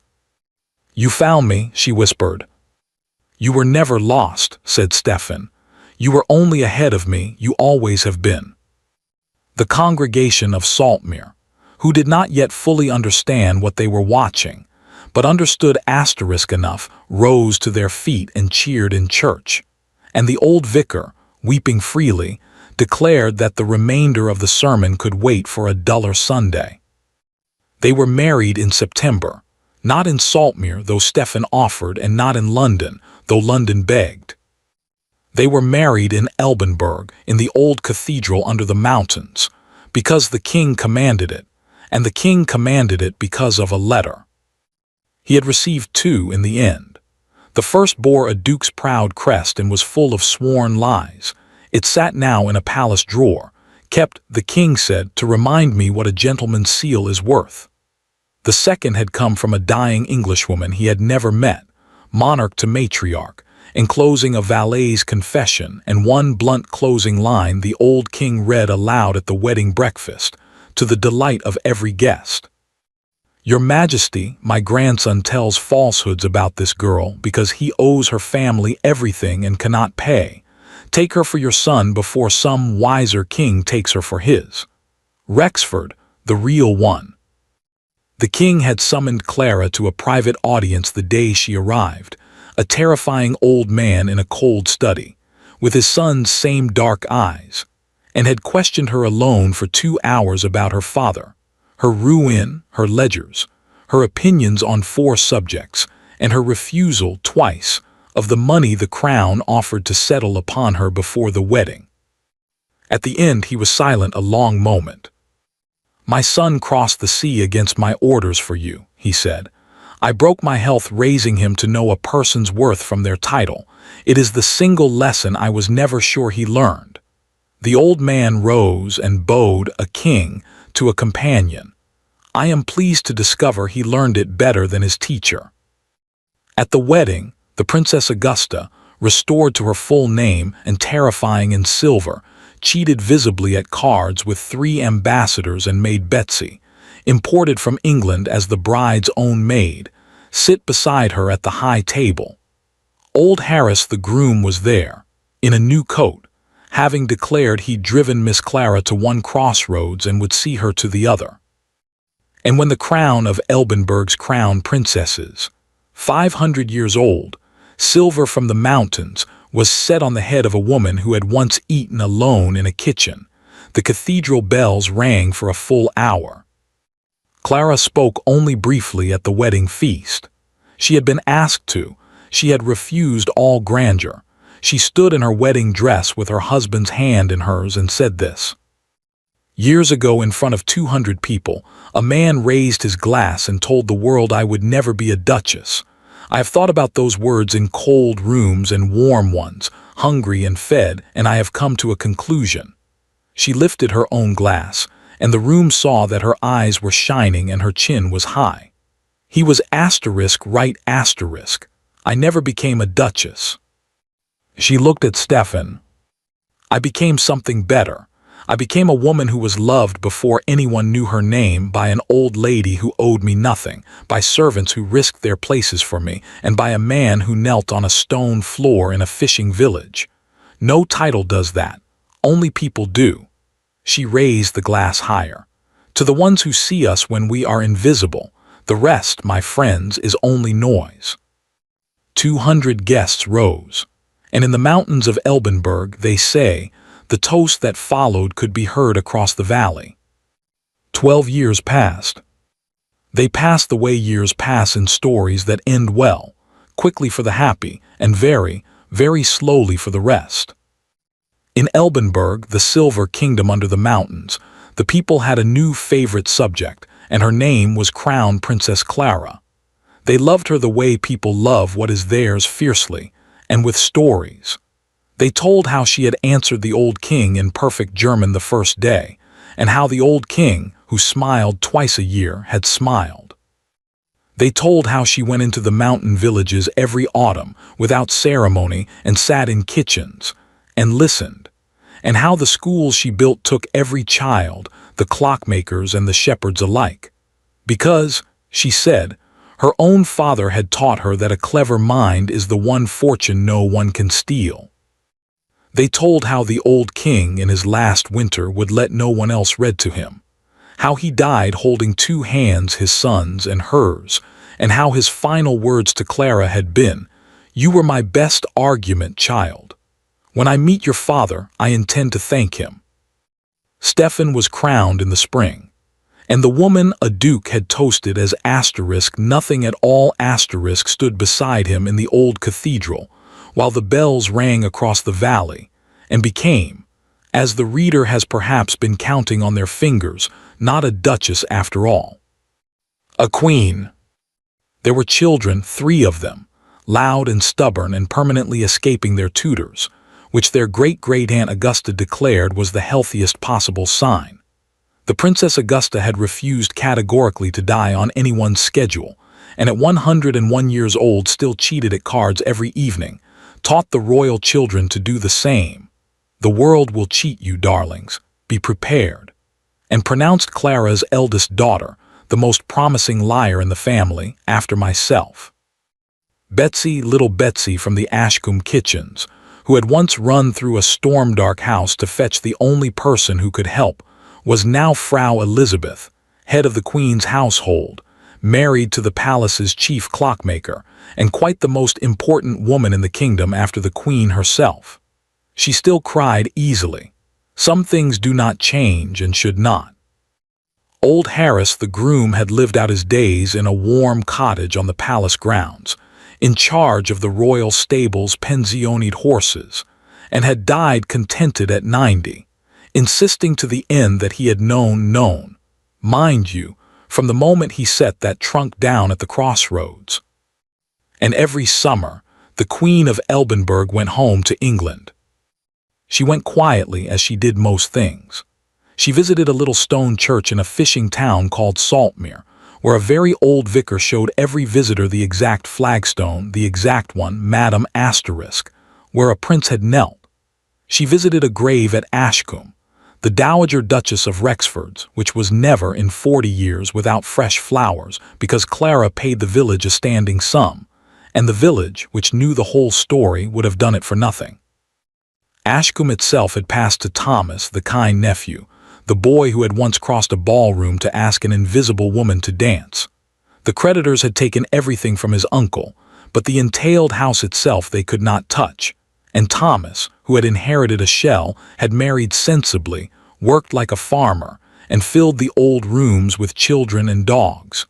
"You found me," she whispered. "You were never lost," said Stephen. "You were only ahead of me, you always have been." The congregation of Saltmere, who did not yet fully understand what they were watching, but understood enough, rose to their feet and cheered in church. And the old vicar, weeping freely, declared that the remainder of the sermon could wait for a duller Sunday. They were married in September, not in Saltmere, though Stephen offered, and not in London, though London begged. They were married in Elbenberg, in the old cathedral under the mountains, because the king commanded it, and the king commanded it because of a letter. He had received 2 in the end. The first bore a duke's proud crest and was full of sworn lies. It sat now in a palace drawer, kept, the king said, to remind me what a gentleman's seal is worth. The second had come from a dying Englishwoman he had never met, monarch to matriarch, enclosing a valet's confession and one blunt closing line the old king read aloud at the wedding breakfast, to the delight of every guest. Your Majesty, my grandson tells falsehoods about this girl because he owes her family everything and cannot pay. Take her for your son before some wiser king takes her for his. Rexford, the real one. The king had summoned Clara to a private audience the day she arrived, a terrifying old man in a cold study, with his son's same dark eyes, and had questioned her alone for 2 hours about her father, her ruin, her ledgers, her opinions on 4 subjects, and her refusal twice of the money the crown offered to settle upon her before the wedding. At the end he was silent a long moment. My son crossed the sea against my orders for you, he said. I broke my health raising him to know a person's worth from their title. It is the single lesson I was never sure he learned. The old man rose and bowed a king to a companion. I am pleased to discover he learned it better than his teacher. At the wedding, the Princess Augusta, restored to her full name and terrifying in silver, cheated visibly at cards with 3 ambassadors and maid Betsy, imported from England as the bride's own maid, sit beside her at the high table. Old Harris the groom was there, in a new coat, having declared he'd driven Miss Clara to one crossroads and would see her to the other. And when the crown of Elbenberg's crown princesses, 500 years old, silver from the mountains, was set on the head of a woman who had once eaten alone in a kitchen, the cathedral bells rang for a full hour. Clara spoke only briefly at the wedding feast. She had been asked to. She had refused all grandeur. She stood in her wedding dress with her husband's hand in hers and said this. Years ago, in front of 200 people, a man raised his glass and told the world I would never be a duchess. I have thought about those words in cold rooms and warm ones, hungry and fed, and I have come to a conclusion. She lifted her own glass, and the room saw that her eyes were shining and her chin was high. He was right asterisk. I never became a duchess. She looked at Stefan. I became something better. I became a woman who was loved before anyone knew her name, by an old lady who owed me nothing, by servants who risked their places for me, and by a man who knelt on a stone floor in a fishing village. No title does that. Only people do. She raised the glass higher. To the ones who see us when we are invisible, the rest, my friends, is only noise. 200 guests rose, and in the mountains of Elbenberg, they say, the toast that followed could be heard across the valley. 12 years passed. They passed the way years pass in stories that end well, quickly for the happy, and very, very slowly for the rest. In Elbenberg, the silver kingdom under the mountains, the people had a new favorite subject, and her name was Crown Princess Clara. They loved her the way people love what is theirs fiercely, and with stories. They told how she had answered the old king in perfect German the first day, and how the old king, who smiled twice a year, had smiled. They told how she went into the mountain villages every autumn without ceremony and sat in kitchens and listened, and how the schools she built took every child, the clockmakers and the shepherds alike. Because, she said, her own father had taught her that a clever mind is the one fortune no one can steal. They told how the old king in his last winter would let no one else read to him, how he died holding 2 hands, his son's and hers, and how his final words to Clara had been, "You were my best argument, child. When I meet your father, I intend to thank him." Stefan was crowned in the spring, and the woman a duke had toasted as asterisk nothing at all asterisk stood beside him in the old cathedral, while the bells rang across the valley, and became, as the reader has perhaps been counting on their fingers, not a duchess after all. A queen. There were children, 3 of them, loud and stubborn and permanently escaping their tutors, which their great-great-aunt Augusta declared was the healthiest possible sign. The Princess Augusta had refused categorically to die on anyone's schedule, and at 101 years old still cheated at cards every evening, taught the royal children to do the same. "The world will cheat you, darlings. Be prepared," and pronounced Clara's eldest daughter the most promising liar in the family after myself. Betsy, little Betsy from the Ashcombe kitchens, who had once run through a storm-dark house to fetch the only person who could help, was now Frau Elizabeth, head of the Queen's household, married to the palace's chief clockmaker, and quite the most important woman in the kingdom after the Queen herself. She still cried easily. Some things do not change and should not. Old Harris, the groom, had lived out his days in a warm cottage on the palace grounds, in charge of the royal stable's pensionied horses, and had died contented at 90, insisting to the end that he had known, mind you, from the moment he set that trunk down at the crossroads. And every summer, the Queen of Elbenberg went home to England. She went quietly, as she did most things. She visited a little stone church in a fishing town called Saltmere, where a very old vicar showed every visitor the exact flagstone, the exact one, Madame Asterisk, where a prince had knelt. She visited a grave at Ashcombe, the Dowager Duchess of Rexford's, which was never in 40 years without fresh flowers, because Clara paid the village a standing sum, and the village, which knew the whole story, would have done it for nothing. Ashcombe itself had passed to Thomas, the kind nephew, the boy who had once crossed a ballroom to ask an invisible woman to dance. The creditors had taken everything from his uncle, but the entailed house itself they could not touch, and Thomas, who had inherited a shell, had married sensibly, worked like a farmer, and filled the old rooms with children and dogs.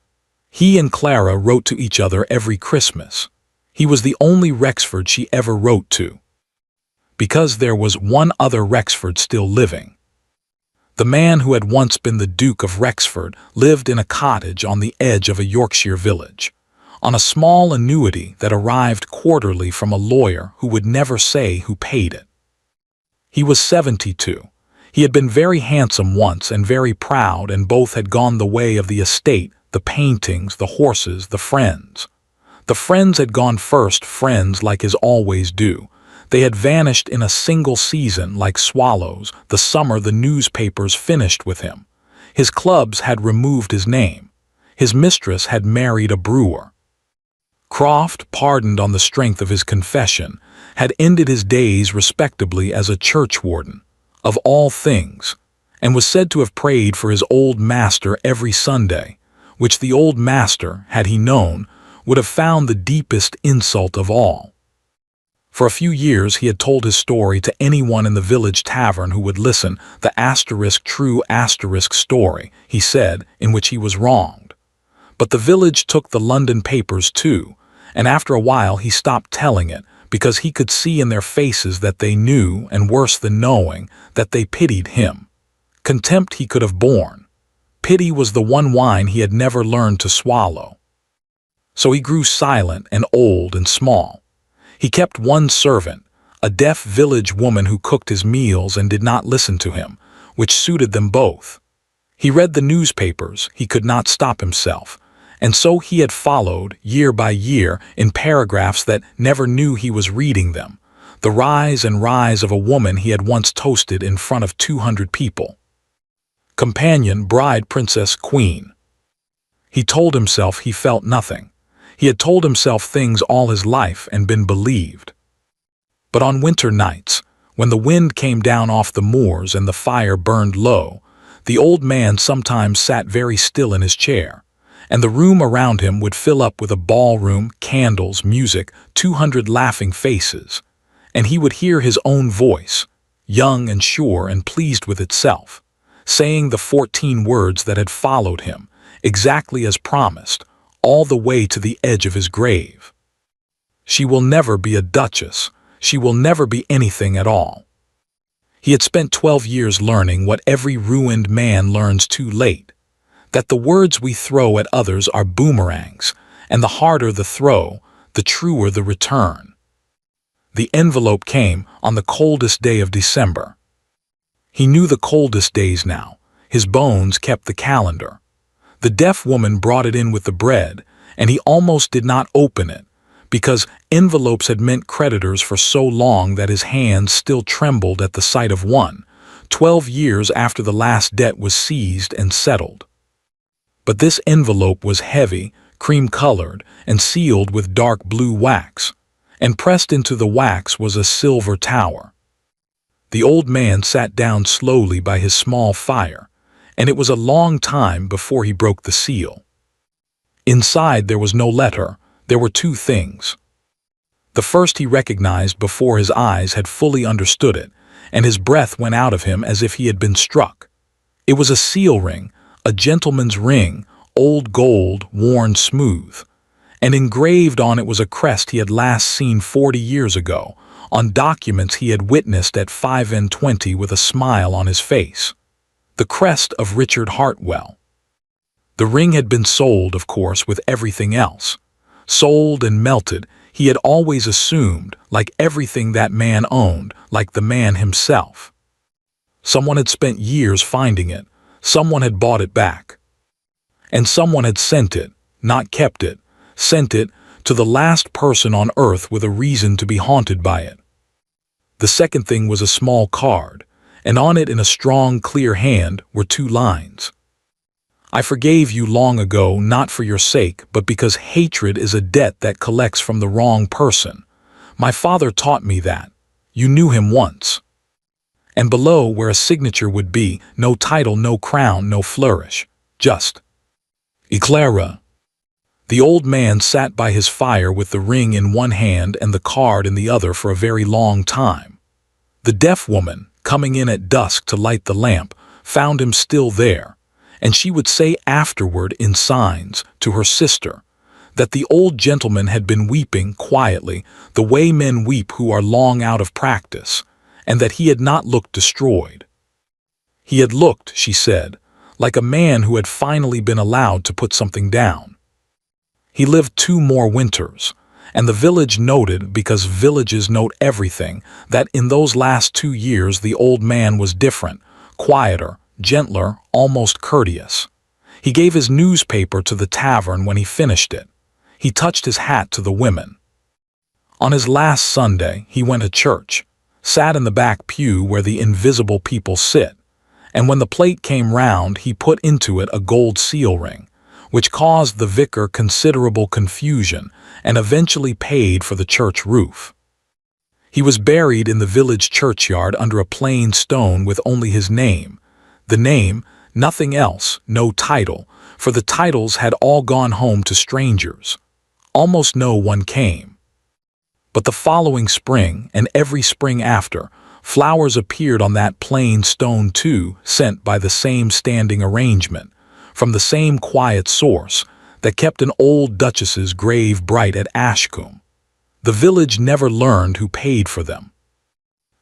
He and Clara wrote to each other every Christmas. He was the only Rexford she ever wrote to, because there was one other Rexford still living. The man who had once been the Duke of Rexford lived in a cottage on the edge of a Yorkshire village, on a small annuity that arrived quarterly from a lawyer who would never say who paid it. He was 72. He had been very handsome once and very proud, and both had gone the way of the estate, the paintings, the horses, the friends. The friends had gone first, friends like his always do. They had vanished in a single season like swallows the summer the newspapers finished with him. His clubs had removed his name. His mistress had married a brewer. Croft, pardoned on the strength of his confession, had ended his days respectably as a churchwarden, of all things, and was said to have prayed for his old master every Sunday, which the old master, had he known, would have found the deepest insult of all. For a few years he had told his story to anyone in the village tavern who would listen, the true story, he said, in which he was wronged. But the village took the London papers too, and after a while he stopped telling it, because he could see in their faces that they knew, and worse than knowing, that they pitied him. Contempt he could have borne. Pity was the one wine he had never learned to swallow. So he grew silent and old and small. He kept one servant, a deaf village woman who cooked his meals and did not listen to him, which suited them both. He read the newspapers, he could not stop himself, and so he had followed, year by year, in paragraphs that never knew he was reading them, the rise and rise of a woman he had once toasted in front of 200 people. Companion, bride, princess, queen. He told himself he felt nothing. He had told himself things all his life and been believed. But on winter nights, when the wind came down off the moors and the fire burned low, the old man sometimes sat very still in his chair, and the room around him would fill up with a ballroom, candles, music, 200 laughing faces, and he would hear his own voice, young and sure and pleased with itself, saying the 14 words that had followed him, exactly as promised, all the way to the edge of his grave. She will never be a duchess. She will never be anything at all. He had spent 12 years learning what every ruined man learns too late, that the words we throw at others are boomerangs, and the harder the throw, the truer the return. The envelope came on the coldest day of December. He knew the coldest days now. His bones kept the calendar. The deaf woman brought it in with the bread, and he almost did not open it, because envelopes had meant creditors for so long that his hands still trembled at the sight of one, 12 years after the last debt was seized and settled. But this envelope was heavy, cream-colored, and sealed with dark blue wax, and pressed into the wax was a silver tower. The old man sat down slowly by his small fire, and it was a long time before he broke the seal. Inside there was no letter. There were two things. The first he recognized before his eyes had fully understood it, and his breath went out of him as if he had been struck. It was a seal ring, a gentleman's ring, old gold, worn smooth, and engraved on it was a crest he had last seen 40 years ago, on documents he had witnessed at 25 with a smile on his face. The crest of Richard Heartfelt. The ring had been sold, of course, with everything else. Sold and melted, he had always assumed, like everything that man owned, like the man himself. Someone had spent years finding it, someone had bought it back. And someone had sent it, not kept it, sent it to the last person on earth with a reason to be haunted by it. The second thing was a small card, and on it in a strong, clear hand were two lines. I forgave you long ago, not for your sake, but because hatred is a debt that collects from the wrong person. My father taught me that. You knew him once. And below, where a signature would be, no title, no crown, no flourish. Just Eclaira. The old man sat by his fire with the ring in one hand and the card in the other for a very long time. The deaf woman, coming in at dusk to light the lamp, found him still there, and she would say afterward in signs to her sister that the old gentleman had been weeping quietly, the way men weep who are long out of practice, and that he had not looked destroyed. He had looked, she said, like a man who had finally been allowed to put something down. He lived 2 more winters, and the village noted, because villages note everything, that in those last 2 years the old man was different, quieter, gentler, almost courteous. He gave his newspaper to the tavern when he finished it. He touched his hat to the women. On his last Sunday, he went to church, sat in the back pew where the invisible people sit, and when the plate came round, he put into it a gold seal ring, which caused the vicar considerable confusion and eventually paid for the church roof. He was buried in the village churchyard under a plain stone with only his name. The name, nothing else, no title, for the titles had all gone home to strangers. Almost no one came. But the following spring, and every spring after, flowers appeared on that plain stone too, sent by the same standing arrangement, from the same quiet source that kept an old Duchess's grave bright at Ashcombe. The village never learned who paid for them.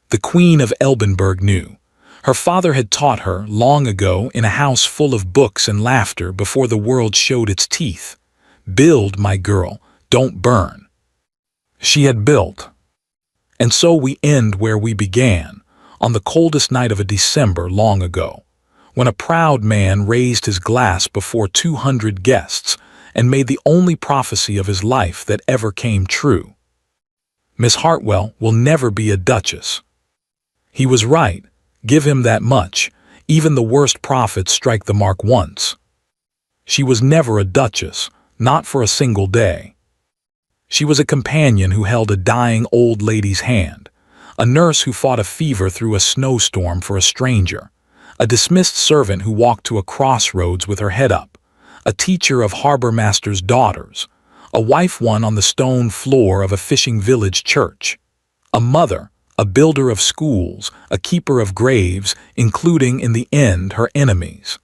The Queen of Elbenberg knew. Her father had taught her, long ago, in a house full of books and laughter before the world showed its teeth. Build, my girl, don't burn. She had built. And so we end where we began, on the coldest night of a December long ago, when a proud man raised his glass before 200 guests and made the only prophecy of his life that ever came true. Miss Heartfelt will never be a duchess. He was right, give him that much, even the worst prophets strike the mark once. She was never a duchess, not for a single day. She was a companion who held a dying old lady's hand, a nurse who fought a fever through a snowstorm for a stranger, a dismissed servant who walked to a crossroads with her head up, a teacher of harbor master's daughters, a wife won on the stone floor of a fishing village church, a mother, a builder of schools, a keeper of graves, including in the end her enemies.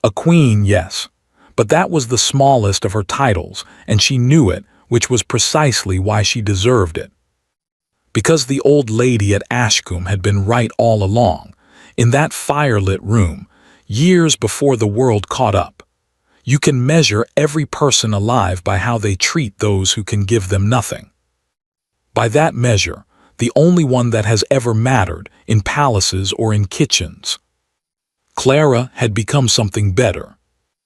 A queen, yes, but that was the smallest of her titles, and she knew it, which was precisely why she deserved it. Because the old lady at Ashcombe had been right all along, in that firelit room, years before the world caught up. You can measure every person alive by how they treat those who can give them nothing. By that measure, the only one that has ever mattered in palaces or in kitchens. Clara had become something better.